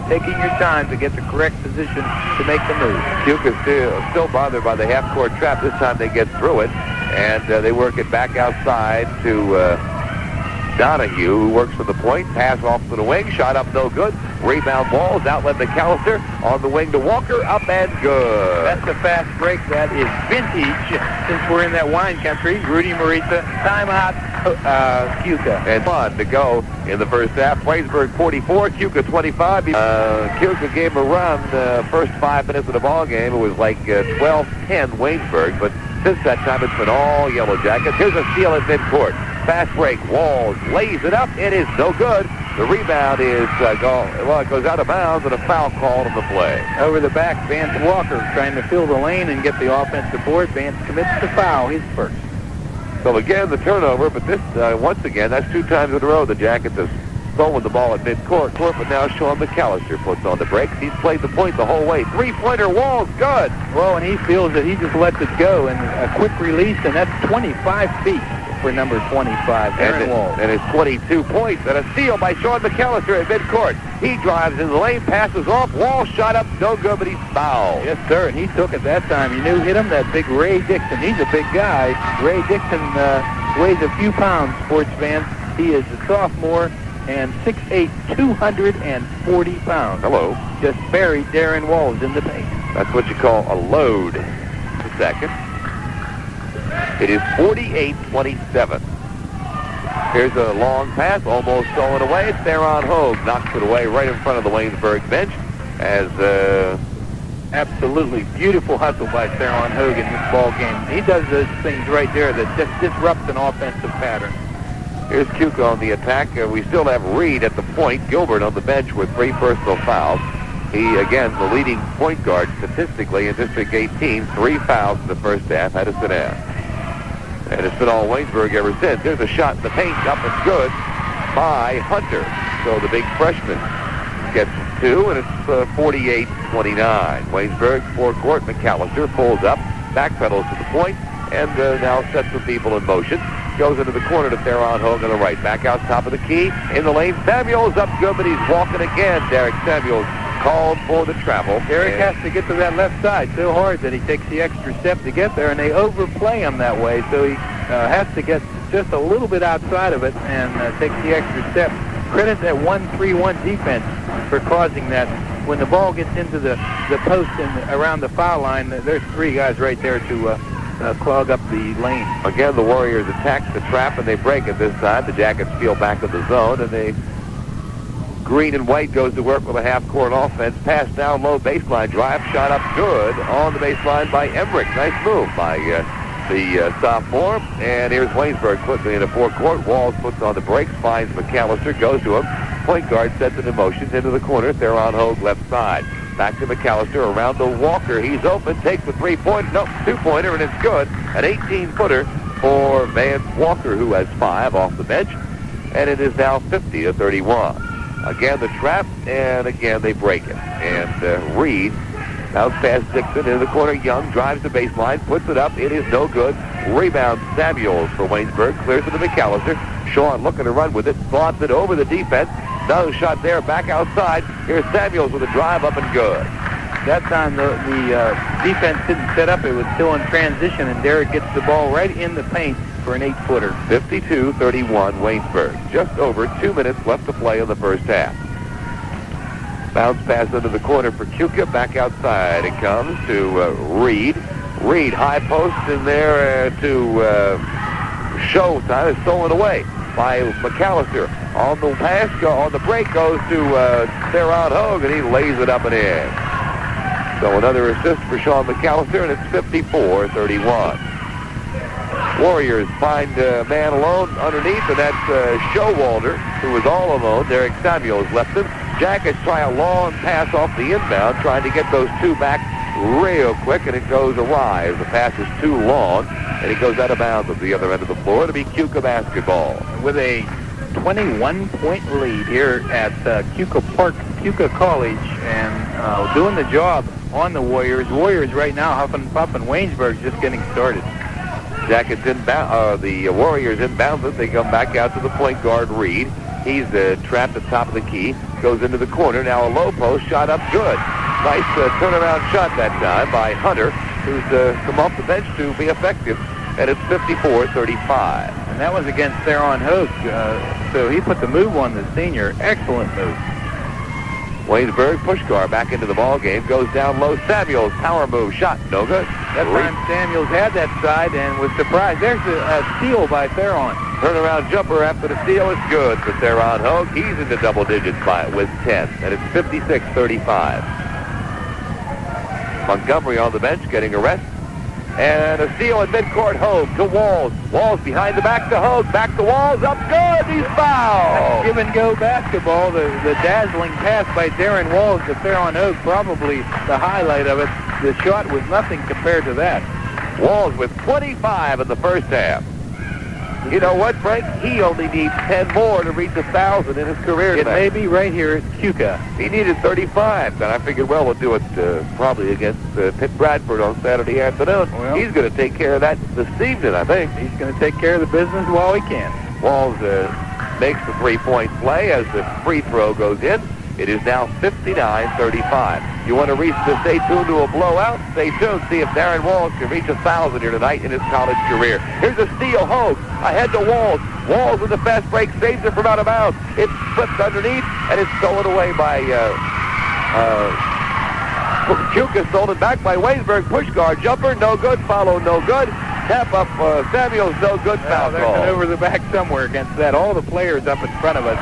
taking your time to get the correct position to make the move. Keuka's still bothered by the half-court trap. This time they get through it, and they work it back outside to Donahue, who works for the point. Pass off to the wing. Shot up, no good. Rebound Walls. Outlet McCallister. On the wing to Walker. Up and good. That's a fast break. That is vintage since we're in that wine country. Rudy Maritza. Timeout, Keuka. And fun to go in the first half. Waynesburg 44, Keuka 25. Keuka gave a run the first 5 minutes of the ball game. It was like 12-10 Waynesburg, but since that time it's been all Yellow Jackets. Here's a steal at midcourt. Fast break. Walls lays it up. It is no good. The rebound is it goes out of bounds, and a foul called on the play. Over the back, Vance Walker trying to fill the lane and get the offensive board. Vance commits the foul, his first. So again, the turnover, but this, once again, that's 2 times in a row the Jackets have stolen the ball at midcourt. But now Sean McCallister puts on the brakes. He's played the point the whole way. 3-pointer. Walls, good. Well, and he feels that he just lets it go, and a quick release, and that's 25 feet for number 25, Aaron Walls. And it's 22 points, and a steal by Sean McCallister at midcourt. He drives in the lane, passes off. Walls shot up, no good, but he's fouled. Yes, sir, and he took it that time. You knew hit him, that big Ray Dixon. He's a big guy. Ray Dixon weighs a few pounds, sports fans. He is a sophomore and 6'8", 240 pounds. Hello. Just buried Darren Walls in the paint. That's what you call a load. The second. It is 48-27. Here's a long pass, almost stolen away. It's there on Hogue. Knocks it away right in front of the Waynesburg bench as absolutely beautiful hustle by Theron Hogue in this ball game. He does those things right there that just disrupts an offensive pattern. Here's Keuka on the attack. We still have Reed at the point. Gilbert on the bench with 3 personal fouls. He, again, the leading point guard statistically in District 18. 3 fouls in the first half. Had to sit down. And it's been all Waynesburg ever since. There's a shot in the paint. Up and good by Hunter. So the big freshman gets 2, and it's 48-29. Waynesburg, forecourt. McCallister pulls up, backpedals to the point, and now sets the people in motion. Goes into the corner to Theron Hogue on the right. Back out top of the key. In the lane. Samuels up good, but he's walking again. Derek Samuels called for the travel. Derek has to get to that left side so hard that he takes the extra step to get there, and they overplay him that way, so he has to get just a little bit outside of it and takes the extra step. Credit that 1-3-1 defense for causing that. When the ball gets into the post and around the foul line, there's 3 guys right there to clog up the lane. Again, the Warriors attack the trap, and they break it this time. The Jackets peel back of the zone, and they green and white goes to work with a half-court offense. Pass down low, baseline drive, shot up good on the baseline by Emmerich. Nice move by the sophomore. And here's Waynesburg quickly into forecourt. Walls puts on the brakes, finds McCallister, goes to him. Point guard sets it in motion into the corner. Theron Hogue left side. Back to McCallister around the Walker. He's open, takes the 3-pointer, no, 2-pointer, and it's good. An 18-footer for Vance Walker, who has 5 off the bench. And it is now 50-31. Again, the trap, and again, they break it. And Reed bounce past Dixon into the corner. Young drives the baseline, puts it up. It is no good. Rebound Samuels for Waynesburg. Clears to the McCallister. Sean looking to run with it. Slots it over the defense. Another shot there, back outside. Here's Samuels with a drive up and good. That time the defense didn't set up. It was still in transition, and Derek gets the ball right in the paint for an 8-footer. 52-31 Waynesburg. Just over 2 minutes left to play in the first half. Bounce pass into the corner for Keuka. Back outside it comes to Reed. Reed, high post in there to show time. It's stolen away by McCallister. On the pass, on the break goes to Theron Hogue, and he lays it up and in. So another assist for Sean McCallister, and it's 54-31. Warriors find a man alone underneath, and that's Showalter, who was all alone. Derek Samuels left him. Jackets try a long pass off the inbound, trying to get those 2 back real quick, and it goes awry as the pass is too long, and it goes out of bounds at the other end of the floor to be Keuka basketball. With a 21-point lead here at Keuka College, and doing the job on the Warriors. Warriors right now huffing and puffing. Waynesburg's just getting started. Jackets inbound, the Warriors inbound it. They come back out to the point guard, Reed. He's trapped at the top of the key. Goes into the corner. Now a low post shot up good. Nice turnaround shot that time by Hunter, who's come off the bench to be effective. And it's 54-35. And that was against Theron Hogue. So he put the move on the senior. Excellent move. Waynesburg, Puskar back into the ball game. Goes down low. Samuels, power move, shot, no good. That time Samuels had that side and was surprised. There's a steal by Theron. Turnaround jumper after the steal is good for Theron Hogue. He's into double digits with 10, and it's 56-35. Montgomery on the bench getting a rest. And a steal in midcourt. Hogue to Walls. Walls behind the back to Hogue. Back to Walls. Up good. He's fouled. Give and go basketball. The dazzling pass by Darren Walls to Theron Hogue, probably the highlight of it. The shot was nothing compared to that. Walls with 25 in the first half. You know what, Frank? He only needs 10 more to reach 1,000 in his career. It may be right here at Keuka. He needed 35, and I figured, well, we'll do it probably against Pitt Bradford on Saturday afternoon. Well, he's going to take care of that this evening, I think. He's going to take care of the business while he can. Walls makes the three-point play as the free throw goes in. It is now 59-35. You want to stay tuned to a blowout? Stay tuned. See if Darren Walls can reach 1,000 here tonight in his college career. Here's a steal. Hogue ahead to Walls. Walls with the fast break saves it from out of bounds. It's slipped underneath and it's stolen away by Keuka. Stolen back by Waynesburg. Puskar jumper, no good. Follow, no good. Tap up Samuels, no good. Foul there's call. an over the back somewhere against that. All the players up in front of us.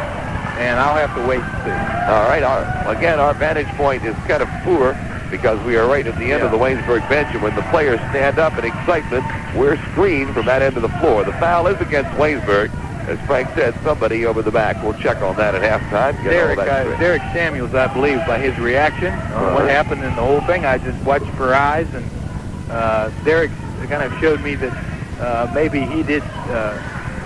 And I'll have to wait and see. All right. Our vantage point is kind of poor because we are right at the end of the Waynesburg bench, and when the players stand up in excitement, we're screened from that end of the floor. The foul is against Waynesburg. As Frank said, somebody over the back. We'll check on that at halftime. Derek Samuels, I believe, by his reaction on what happened in the whole thing. I just watched for eyes, and Derek kind of showed me that maybe he did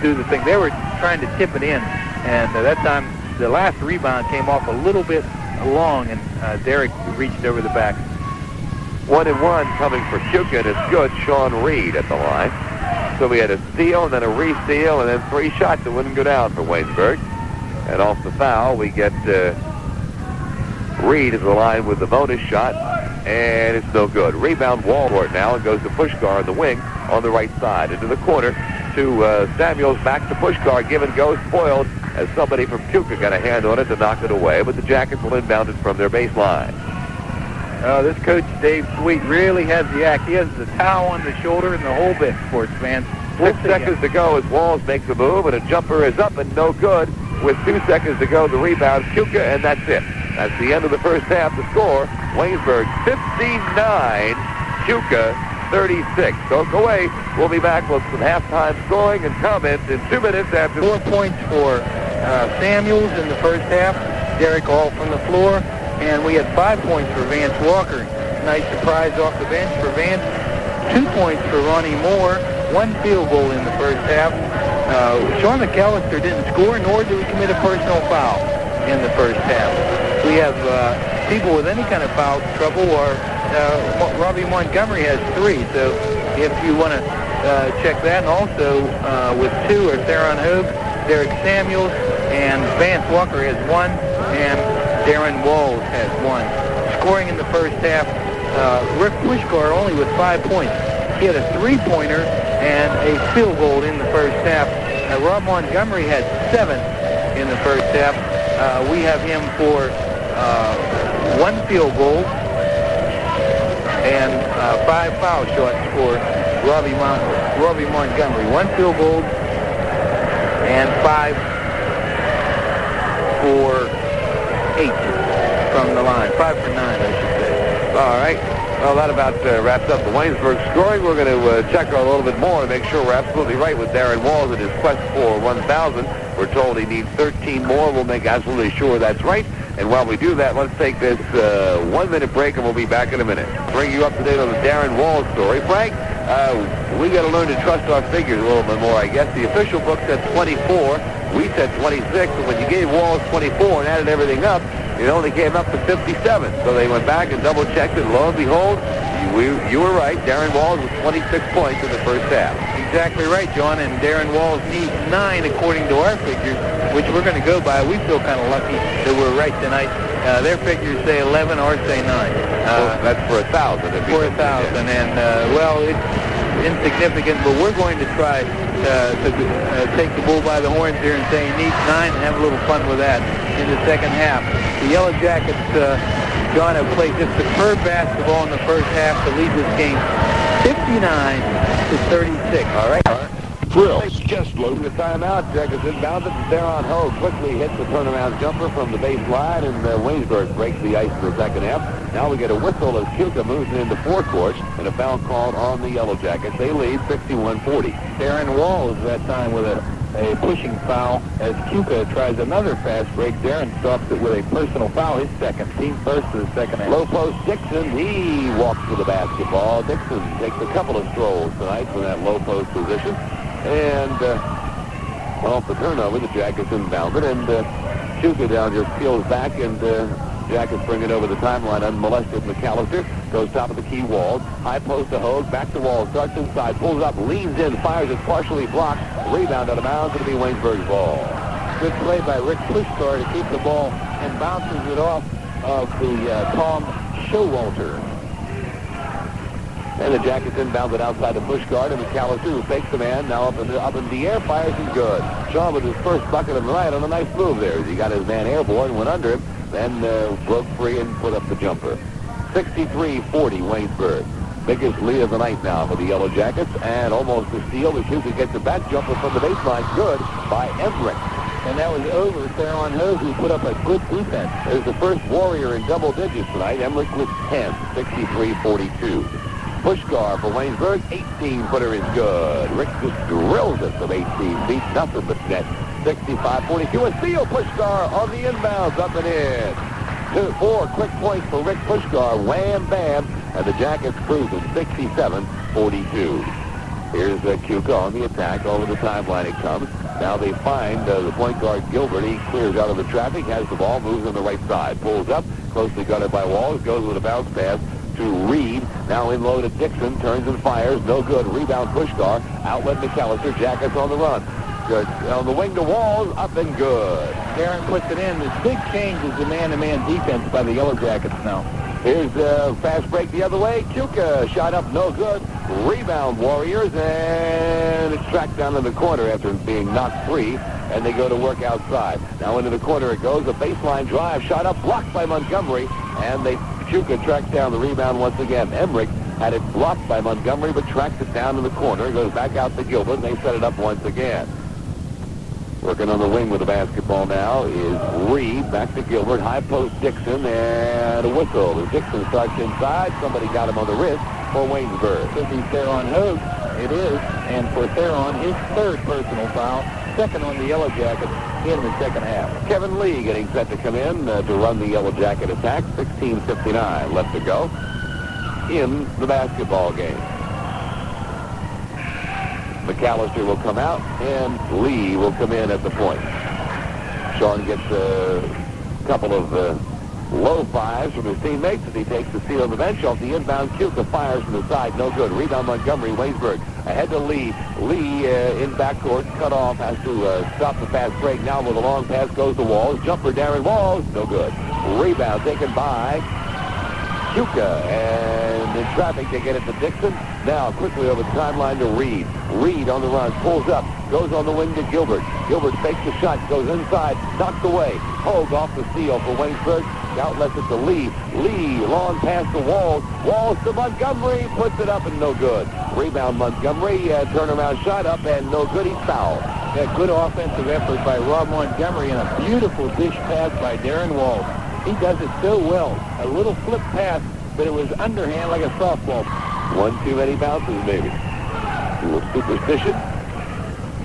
do the thing. They were trying to tip it in, and that time the last rebound came off a little bit long, and Derek reached over the back. 1-1 coming for Keuka, and it's good. Sean Reed at the line. So we had a steal, and then a re-steal, and then 3 shots that wouldn't go down for Waynesburg. And off the foul, we get Reed at the line with the bonus shot, and it's no good. Rebound Walmart now, and goes to Puskar in the wing on the right side. Into the corner to Samuels, back to Puskar. Give and go, spoiled, as somebody from Keuka got a hand on it to knock it away, but the Jackets will inbound it from their baseline. This coach, Dave Sweet, really has the act. He has the towel on the shoulder and the whole bit, sports fans. 6 seconds to go as Walls makes a move, and a jumper is up and no good. With 2 seconds to go, the rebound, Keuka, and that's it. That's the end of the first half. The score, Waynesburg 59, Keuka 36. Don't go away. We'll be back with some halftime scoring and comments in 2 minutes after. 4 points for Samuels in the first half. Derek all from the floor. And we had 5 points for Vance Walker. Nice surprise off the bench for Vance. 2 points for Ronnie Moore. 1 field goal in the first half. Sean McCallister didn't score, nor did we commit a personal foul in the first half. We have people with any kind of foul trouble, or Robbie Montgomery has 3. So if you want to check that, and also with 2 are Theron Hogue, Derek Samuels, and Vance Walker has 1, and Darren Walls has 1. Scoring in the first half, Rick Puskar only with 5 points. He had a 3-pointer and a field goal in the first half. Rob Montgomery had 7 in the first half. We have him for 1 field goal and 5 foul shots for Robbie Montgomery. 1 field goal and 5 for 8 from the line. 5 for 9, I should say. All right. Well, that about wraps up the Waynesburg scoring. We're going to check a little bit more to make sure we're absolutely right with Darren Walls in his quest for 1,000. We're told he needs 13 more. We'll make absolutely sure that's right. And while we do that, let's take this 1-minute break, and we'll be back in a minute. Bring you up to date on the Darren Walls story. Frank, we got to learn to trust our figures a little bit more, I guess. The official book said 24. We said 26. And when you gave Walls 24 and added everything up, it only came up to 57. So they went back and double-checked it. Lo and behold, you were right. Darren Walls with 26 points in the first half. exactly right, John, and Darren Walls needs 9 according to our figures, which we're going to go by. We feel kind of lucky that we're right tonight. Their figures say 11, ours say 9. That's for 1,000. For 1,000, and well, it's insignificant, but we're going to try to take the bull by the horns here and say he needs 9 and have a little fun with that in the second half. The Yellow Jackets, John, have played just superb basketball in the first half to lead this game 59-36. All right. Drills. Just loading the timeout. Jackets inbounded. Theron Hogue quickly hits the turnaround jumper from the baseline, and Waynesburg breaks the ice in the second half. Now we get a whistle as Keuka moves into forecourt, and a foul called on the Yellow Jackets. They lead 61-40. Darren Walls that time with a pushing foul as Keuka tries another fast break. Darren stops it with a personal foul, his second, team first to the second half. Low post Dixon, he walks to the basketball. Dixon takes a couple of strolls tonight from that low post position. And off the turnover, the Jackets inbounded, and Keuka down just peels back, and Jackets bring it over the timeline unmolested. McCallister goes top of the key wall. High post to Hogue, back to Wall, starts inside, pulls up, leans in, fires it, partially blocked. Rebound out of bounds, it'll be Waynesburg's ball. Good play by Rick Puskar to keep the ball and bounces it off of the Tom Showalter. And the Jackets inbounded outside the push guard, and McCallister, who fakes the man, now up in the air, fires and good. Shaw with his first bucket of the night on a nice move there. He got his man airborne, went under him, then broke free and put up the jumper. 63-40 Waynesburg. Biggest lead of the night now for the Yellow Jackets, and almost a steal. The Keuka gets the back jumper from the baseline. Good by Emmerich. And that was over Theron Hogue, who put up a good defense. There's the first Warrior in double digits tonight. Emmerich with 10, 63-42. Puskar for Waynesburg, 18-footer is good. Rick just drills it from 18 feet, nothing but net. 65-42, a steal. Puskar on the inbounds, up and in. 4 quick points for Rick Puskar, wham, bam, and the Jackets cruising 67-42. Here's Keuka on the attack, over the timeline it comes. Now they find the point guard Gilbert. He clears out of the traffic, has the ball, moves on the right side, pulls up, closely guarded by Walls, goes with a bounce pass to Reed. Now in low to Dixon, turns and fires, no good. Rebound Puskar, outlet McCallister, Jackets on the run. Good. On the wing to Walls, up and good. Darren puts it in. This big change is the man-to-man defense by the Yellow Jackets now. Here's a fast break the other way. Keuka shot up, no good. Rebound Warriors, and it's tracked down in the corner after being knocked free, and they go to work outside. Now into the corner it goes. A baseline drive, shot up, blocked by Montgomery, and Keuka tracks down the rebound once again. Emmerich had it blocked by Montgomery, but tracked it down in the corner. Goes back out to Gilbert, and they set it up once again. Working on the wing with the basketball now is Reed. Back to Gilbert. High post Dixon, and a whistle. As Dixon starts inside, somebody got him on the wrist for Waynesburg. Could be Theron Hogue. It is. And for Theron, his third personal foul. Second on the Yellow Jackets in the second half. Kevin Lee getting set to come in to run the Yellow Jacket attack. 16:59 left to go in the basketball game. McCallister will come out, and Lee will come in at the point. Sean gets a couple of low fives from his teammates as he takes the seat on the bench. Off the inbound, Keuka fires from the side, no good. Rebound Montgomery, Waynesburg ahead to Lee. Lee in backcourt, cut off, has to stop the fast break. Now with a long pass goes to Walls. Jumper, Darren Walls, no good. Rebound taken by Keuka, and in traffic they get it to Dixon. Now quickly over the timeline to Reed. Reed on the run, pulls up, goes on the wing to Gilbert. Gilbert fakes the shot, goes inside, knocked away. Hogue off the steal for Waynesburg. Outlets it to Lee. Lee, long pass to Walls. Walls to Montgomery, puts it up and no good. Rebound Montgomery, turnaround shot up and no good. He's fouled. A good offensive effort by Rob Montgomery and a beautiful dish pass by Darren Walls. He does it so well. A little flip pass, but it was underhand like a softball. One too many bounces, maybe. A little superstition.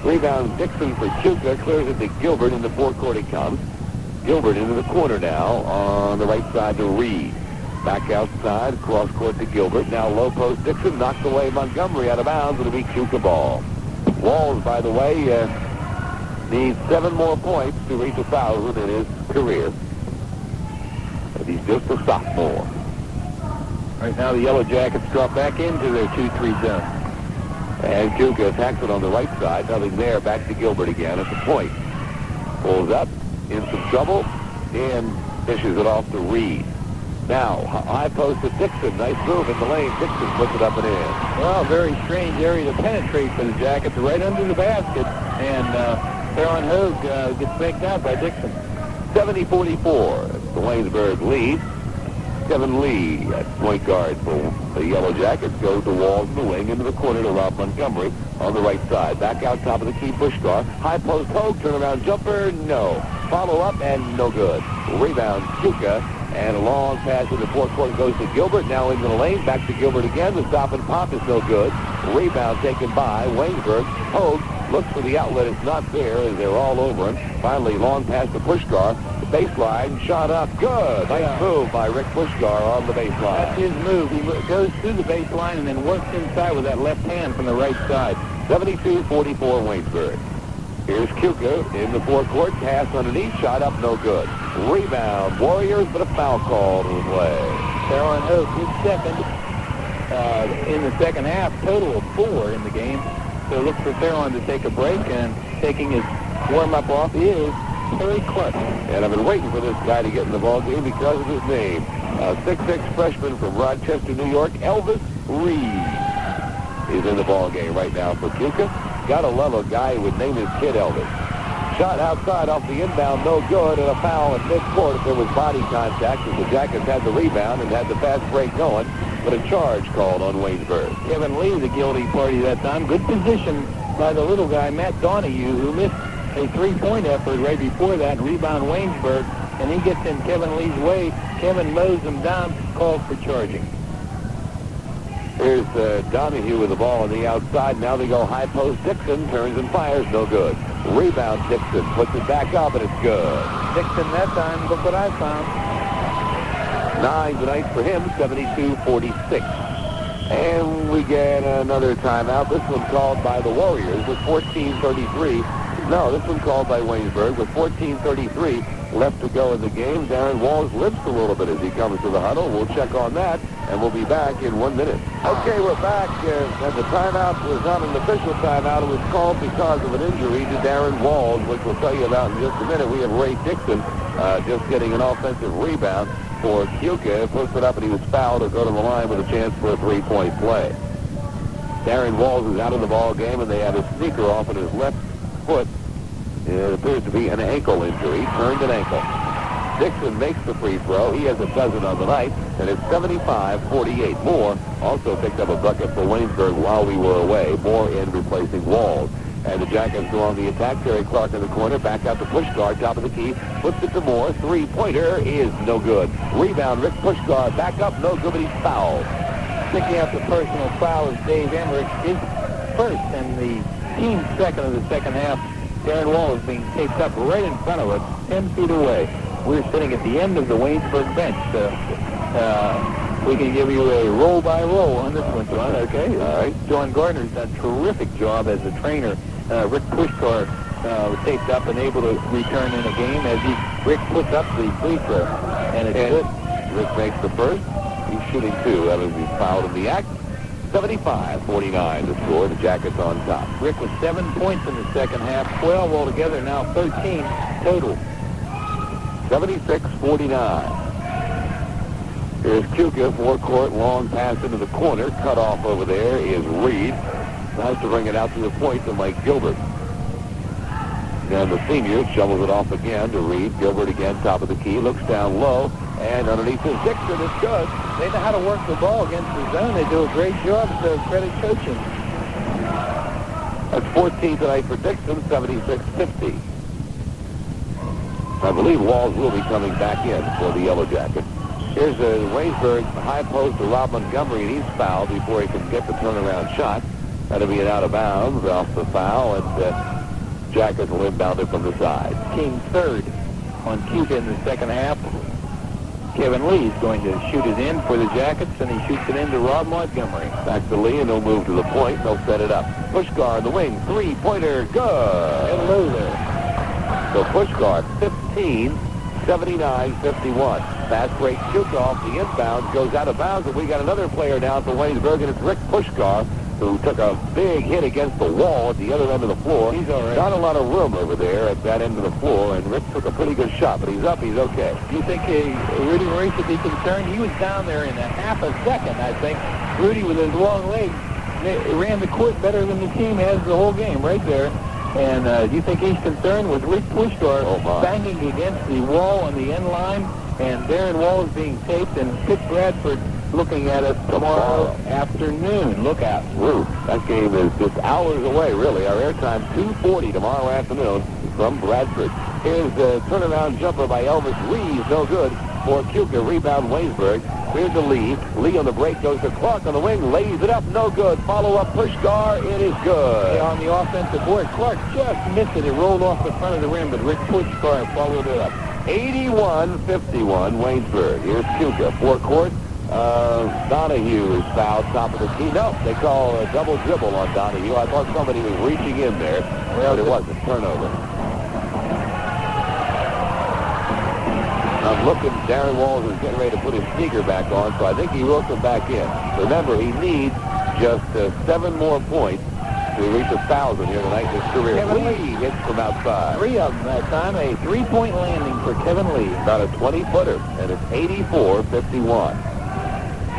Rebound Dixon for Keuka, clears it to Gilbert. In the forecourt he comes. Gilbert into the corner now on the right side to Reed. Back outside, cross court to Gilbert. Now low post Dixon, knocks away Montgomery out of bounds. It'll be Keuka ball. Walls, by the way, needs 7 more points to reach 1,000 in his career. But he's just a sophomore. Right now the Yellow Jackets drop back into their 2-3 zone. And Keuka attacks it on the right side. Nothing there. Back to Gilbert again at the point. Pulls up, in some trouble, and dishes it off to Reed. Now, high post to Dixon. Nice move in the lane. Dixon puts it up and in. Well, very strange area to penetrate for the Jackets, right under the basket. And Hogue gets faked out by Dixon. 70-44. The Waynesburg lead. Kevin Lee at point guard for the Yellow Jackets goes to Walls in the wing into the corner to Rob Montgomery on the right side. Back out top of the key, Puskar. High post Hogue, turnaround jumper, no. Follow up and no good. Rebound, Keuka, and a long pass in the forecourt goes to Gilbert. Now into the lane, back to Gilbert again. The stop and pop is no good. Rebound taken by Waynesburg. Hogue looks for the outlet. It's not there as they're all over him. Finally, long pass to Puskar. Baseline, shot up, good. Nice move by Rick Puskar on the baseline. That's his move. He goes through the baseline and then works inside with that left hand from the right side. 72-44 Waynesburg. Here's Keuka in the forecourt. Pass underneath, shot up, no good. Rebound, Warriors, but a foul call to the play. Caroline Hogue, his second in the second half, total of 4 in the game. So look for Theron to take a break, and taking his warm-up off is Terry Clark. And I've been waiting for this guy to get in the ball game because of his name. 6'6" freshman from Rochester, New York, Elvis Reed is in the ball game right now for Keuka. Gotta love a guy who would name his kid Elvis. Shot outside off the inbound, no good, and a foul at midcourt if there was body contact as the Jackets had the rebound and had the fast break going, but a charge called on Waynesburg. Kevin Lee, the guilty party that time. Good position by the little guy, Matt Donahue, who missed a three-point effort right before that, rebound Waynesburg, and he gets in Kevin Lee's way. Kevin mows him down, called for charging. Here's Donahue with the ball on the outside. Now they go high post. Dixon turns and fires, no good. Rebound Dixon, puts it back up, and it's good. Dixon that time, look what I found. 9 tonight for him, 72-46. And we get another timeout. This one called by the Warriors with 14:33. No, this one called by Waynesburg with 14:33 left to go in the game. Darren Walls limps a little bit as he comes to the huddle. We'll check on that, and we'll be back in 1 minute. Okay, we're back. And the timeout was not an official timeout. It was called because of an injury to Darren Walls, which we'll tell you about in just a minute. We have Ray Dixon just getting an offensive rebound for Keuka. Puts it up, and he was fouled to go to the line with a chance for a three-point play. Darren Walls is out of the ball game, and they have a sneaker off on his left foot. It appears to be an ankle injury, turned an ankle. Dixon makes the free throw. He has a dozen on the night, and it's 75-48. Moore also picked up a bucket for Waynesburg while we were away. Moore in replacing Walls. And the Jackets go on the attack. Terry Clark in the corner, back out to Puskar, top of the key. Puts it to Moore. Three-pointer is no good. Rebound, Rick Puskar, back up, no good, but he's fouled. Picking up the personal foul is Dave Emmerich, his first and the team's second of the second half. Darren Wall is being taped up right in front of us, 10 feet away. We're sitting at the end of the Waynesburg bench. We can give you a roll-by-roll on this one, John, okay? All right. John Gardner's done a terrific job as a trainer. Rick Puskar was taped up and able to return in a game as Rick puts up the free throw. And it's good. Rick makes the first. He's shooting 2. That was the foul in the act. 75-49 the score. The Jackets on top. Rick with 7 points in the second half, 12 altogether, now 13 total. 76-49. Here's Keuka, forecourt, long pass into the corner. Cut off over there is Reed. Tries to bring it out to the point to Mike Gilbert. And the senior shovels it off again to Reed. Gilbert again, top of the key, looks down low, and underneath his Dixon, it's good. They know how to work the ball against the zone. They do a great job, so credit coaching. That's 14 tonight for Dixon, 76-50. I believe Walls will be coming back in for the Yellow Jackets. Here's a Waynesburg high post to Rob Montgomery, and he's fouled before he can get the turnaround shot. That'll be an out of bounds off the foul, and Jackets will inbound it from the side. Team third on Keuka in the second half. Kevin Lee is going to shoot it in for the Jackets, and he shoots it into Rob Montgomery. Back to Lee, and he'll move to the point. They'll set it up. Puskar on the wing, three-pointer, good. Hello there. So Puskar, 15, 79-51. Fast break, Keuka off the inbound, goes out of bounds, and we got another player down for Waynesburg, and it's Rick Puskar who took a big hit against the wall at the other end of the floor. He's all right. Not a lot of room over there at that end of the floor, and Rick took a pretty good shot, but he's up. He's okay. Do you think Rudy Marie should be concerned? He was down there in a half a second, I think. Rudy, with his long legs, ran the court better than the team has the whole game right there. And do you think he's concerned with Rick Puskar banging against the wall on the end line, and Darren Wall is being taped, and Pitt Bradford looking at us tomorrow afternoon. Look out. Woo. That game is just hours away, really. Our airtime 2:40 tomorrow afternoon from Bradford. Here's a turnaround jumper by Elvis Reeves. No good for Keuka. Rebound Waynesburg. Here's the Lee. Lee on the break goes to Clark on the wing. Lays it up. No good. Follow-up Puskar. It is good. On the offensive board, Clark just missed it. It rolled off the front of the rim, but Rick Puskar followed it up. 81-51 Waynesburg. Here's Keuka. Forecourt. Donahue is fouled top of the key. No, they call a double dribble on Donahue. I thought somebody was reaching in there, but it wasn't. Turnover. I'm looking. Darren Walls is getting ready to put his sneaker back on, so I think he will come back in. Remember, he needs just 7 more points to reach 1,000 here tonight in his career. Kevin Lee hits from outside. 3 of them that time. A 3-point landing for Kevin Lee. About a 20-footer, and it's 84-51.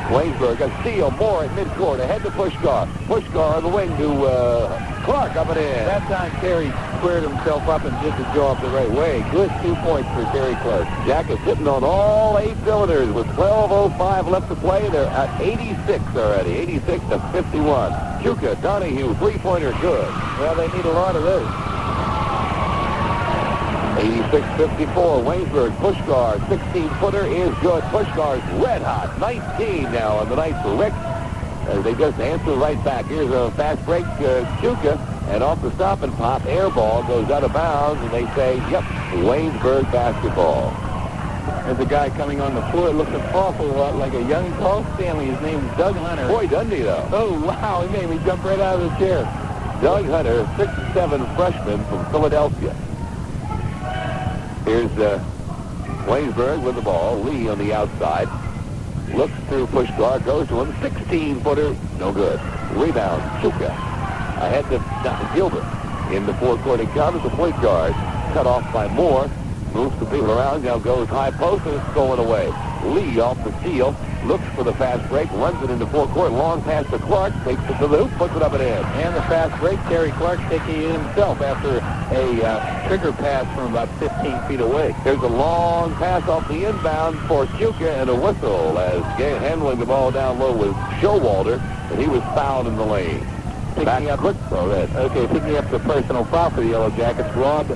Waynesburg, a steal, more at midcourt, ahead to Puskar. Puskar on the wing to Clark up and in. That time Terry squared himself up and did the job the right way. Good 2 points for Terry Clark. Jack is sitting on all 8 cylinders with 12:05 left to play. They're at 86 already, 86-51. Keuka, Donahue, 3-pointer good. Well, they need a lot of those. 86-54, Waynesburg, Puskar, 16-footer is good. Puskar's red hot, 19 now on the night for Rick. They just answer right back. Here's a fast break, Keuka, and off the stop and pop, air ball goes out of bounds, and they say, yep, Waynesburg basketball. There's a guy coming on the floor. It looks an awful lot like a young Paul Stanley. His name's Doug Hunter. Boy, doesn't he, though? Oh, wow, he made me jump right out of the chair. Doug Hunter, 6'7" freshman from Philadelphia. Here's Waynesburg with the ball. Lee on the outside. Looks through Puskar, goes to him. 16-footer, no good. Rebound, Keuka. Ahead to Gilbert. In the forecourt it comes. The point guard cut off by Moore. Moves the people around, now goes high post, and it's going away. Lee off the steal, looks for the fast break, runs it into forecourt, long pass to Clark, takes it to the hoop, puts it up and in. And the fast break, Terry Clark taking it himself after a trigger pass from about 15 feet away. There's a long pass off the inbound for Keuka and a whistle as handling the ball down low was Showalter, and he was fouled in the lane. Picking up the personal foul for the Yellow Jackets, Rob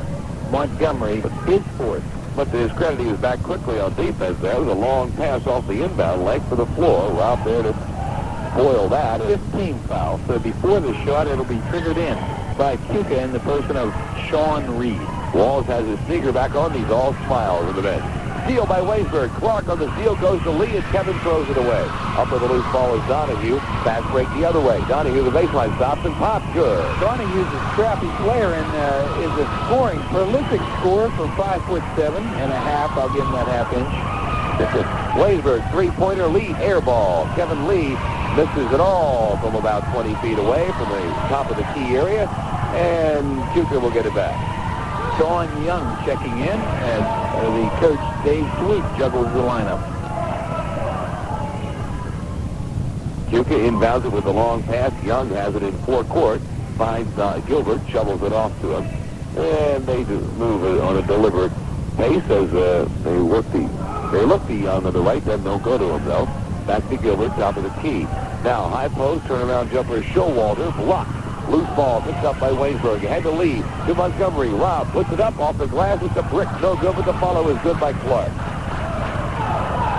Montgomery, his fourth. But to his credit, he was back quickly on defense there. It was a long pass off the inbound, length for the floor. Rob there to foil that. 15 foul. So before the shot, it'll be triggered in by Keuka in the person of Sean Reed. Walls has his sneaker back on. He's all smiles at the bench. Steal by Waynesburg. Clark on the steal goes to Lee, and Kevin throws it away. Up with the loose ball is Donahue. Fast break the other way. Donahue, the baseline stops and pops. Good. Donahue's a scrappy player and is a scoring, prolific scorer for 5'7.5". I'll give him that half inch. Waynesburg, 3-pointer lead, air ball. Kevin Lee misses it all from about 20 feet away from the top of the key area, and Keuka will get it back. Sean Young checking in as the coach Dave Sweet juggles the lineup. Keuka inbounds it with a long pass. Young has it in forecourt. Finds Gilbert, shovels it off to him. And they move it on a deliberate pace as they look the Young on the right. Then they'll go to him, though. Back to Gilbert, top of the key. Now, high post, turnaround jumper, Showalter, blocked. Loose ball picked up by Waynesburg. Ahead to Lee, to Montgomery. Rob puts it up off the glass. It's a brick. No good, but the follow is good by Clark.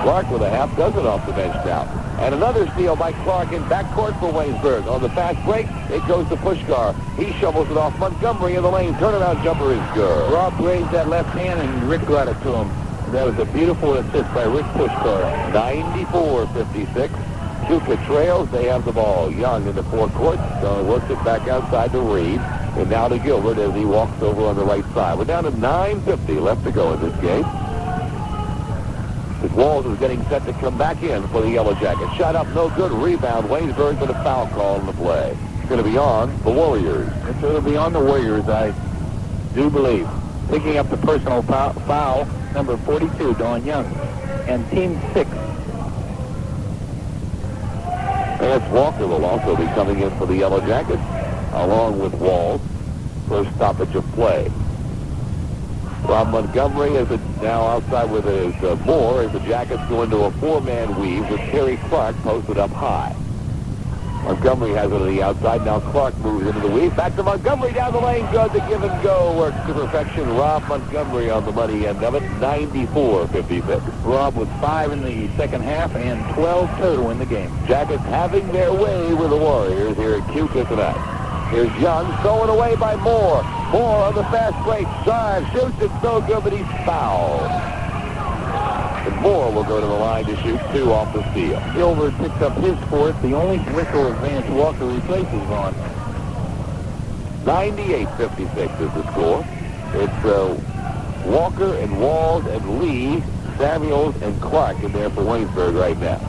Clark with a half dozen off the bench now. And another steal by Clark in backcourt for Waynesburg. On the fast break, it goes to Puskar. He shovels it off Montgomery in the lane. Turnaround jumper is good. Rob raised that left hand, and Rick got it to him. That was a beautiful assist by Rick Puskar. 94-56. Keuka trails. They have the ball. Young in the forecourt. Works it back outside to Reed. And now to Gilbert as he walks over on the right side. We're down to 9:50 left to go in this game. As Walls is getting set to come back in for the Yellow Jackets. Shot up, no good. Rebound. Waynesburg with a foul call in the play. It's going to be on the Warriors. It's going to be on the Warriors, I do believe. Picking up the personal foul, number 42, Don Young, and team 6. Vance Walker will also be coming in for the Yellow Jackets, along with Walls. First stoppage of play. Rob Montgomery is now outside with his Moore as the Jackets go into a 4-man weave with Terry Clark posted up high. Montgomery has it on the outside. Now Clark moves into the weave. Back to Montgomery down the lane. Good. The give and go works to perfection. Rob Montgomery on the money end of it. 94-56. Rob with 5 in the second half and 12 total in the game. Jackets having their way with the Warriors here at Keuka tonight. Here's Young, stolen away by Moore. Moore on the fast break. Drive, shoots it so good, but he's fouled. And Moore will go to the line to shoot 2 off the steal. Gilbert picks up his 4th. The only whistle Vance Walker replaces on. 98-56 is the score. It's Walker and Walls and Lee, Samuels and Clark in there for Waynesburg right now.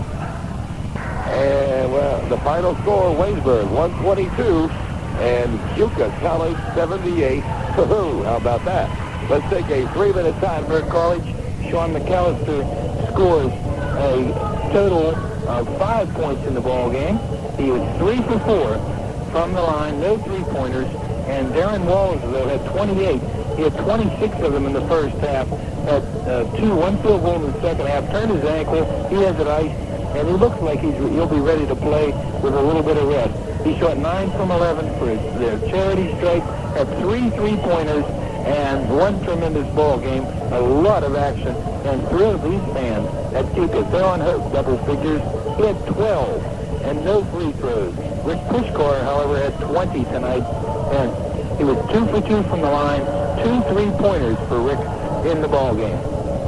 And, well, the final score, Waynesburg 122 and Keuka College 78. How about that? Let's take a 3-minute time. Waynesburg College, Sean McCallister scores a total of 5 points in the ball game. He was 3 for 4 from the line, no 3-pointers. And Darren Walls, though, had 28. He had 26 of them in the first half. Had 1 field goal in the second half. Turned his ankle. He has it iced. And he looks like he'll be ready to play with a little bit of rest. He shot 9 from 11 for their charity strike, had 3 3-pointers, and 1 tremendous ball game. A lot of action, and 3 of these fans at Keuka. They're on Hogue, double figures. He had 12 and no free throws. Rick Puskar, however, had 20 tonight, and he was 2 for 2 from the line, 2 3-pointers for Rick in the ball game.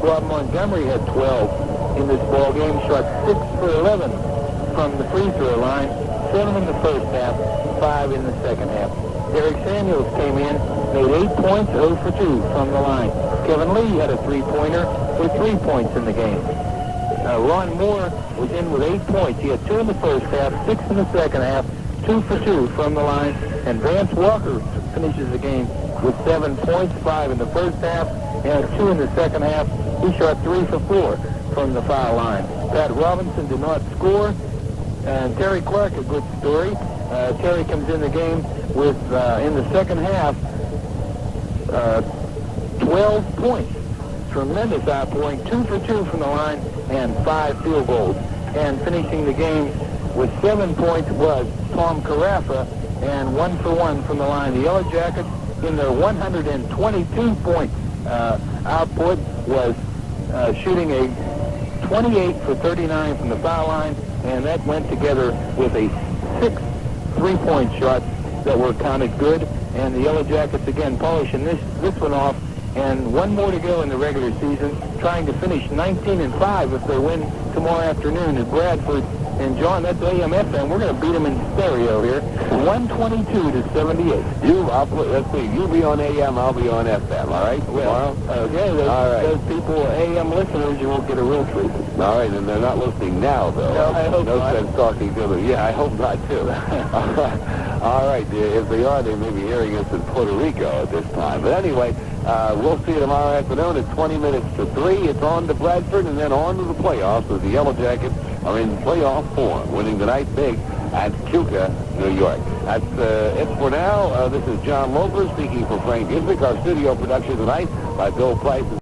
Rob Montgomery had 12 in this ball game, shot 6 for 11 from the free throw line, 7 in the first half, 5 in the second half. Derek Samuels came in, made 8 points, 0 for 2 from the line. Kevin Lee had a 3-pointer with 3 points in the game. Ron Moore was in with 8 points. He had 2 in the first half, 6 in the second half, 2 for 2 from the line. And Vance Walker finishes the game with 7 points, 5 in the first half, and 2 in the second half. He shot 3 for 4 from the foul line. Pat Robinson did not score. And Terry Clark, a good story. Terry comes in the game with, in the second half, 12 points. Tremendous outpouring, 2 for 2 from the line, and 5 field goals. And finishing the game with 7 points was Tom Carafa, and 1 for 1 from the line. The Yellow Jackets, in their 122-point output, was shooting a 28 for 39 from the foul line, and that went together with a 6 3-point shots that were counted good. And the Yellow Jackets again polishing this one off, and 1 more to go in the regular season, trying to finish 19-5 if they win tomorrow afternoon at Bradford. And John, that's AM/FM. We're going to beat them in stereo here, 122-78. Let's see. You be on AM, I'll be on FM. All right. Well, okay. Those people, AM listeners, you won't get a real treat. All right, and they're not listening now, though. No, I hope no not. sense talking to them. Yeah, I hope not too. All right. If they are, they may be hearing us in Puerto Rico at this time. But anyway, we'll see you tomorrow afternoon at 20 minutes to 3. It's on to Bradford and then on to the playoffs as the Yellow Jackets are in playoff form, winning tonight big at Keuka, New York. That's it for now. This is John Loper speaking for Frank Isbick. Our studio production tonight by Bill Price.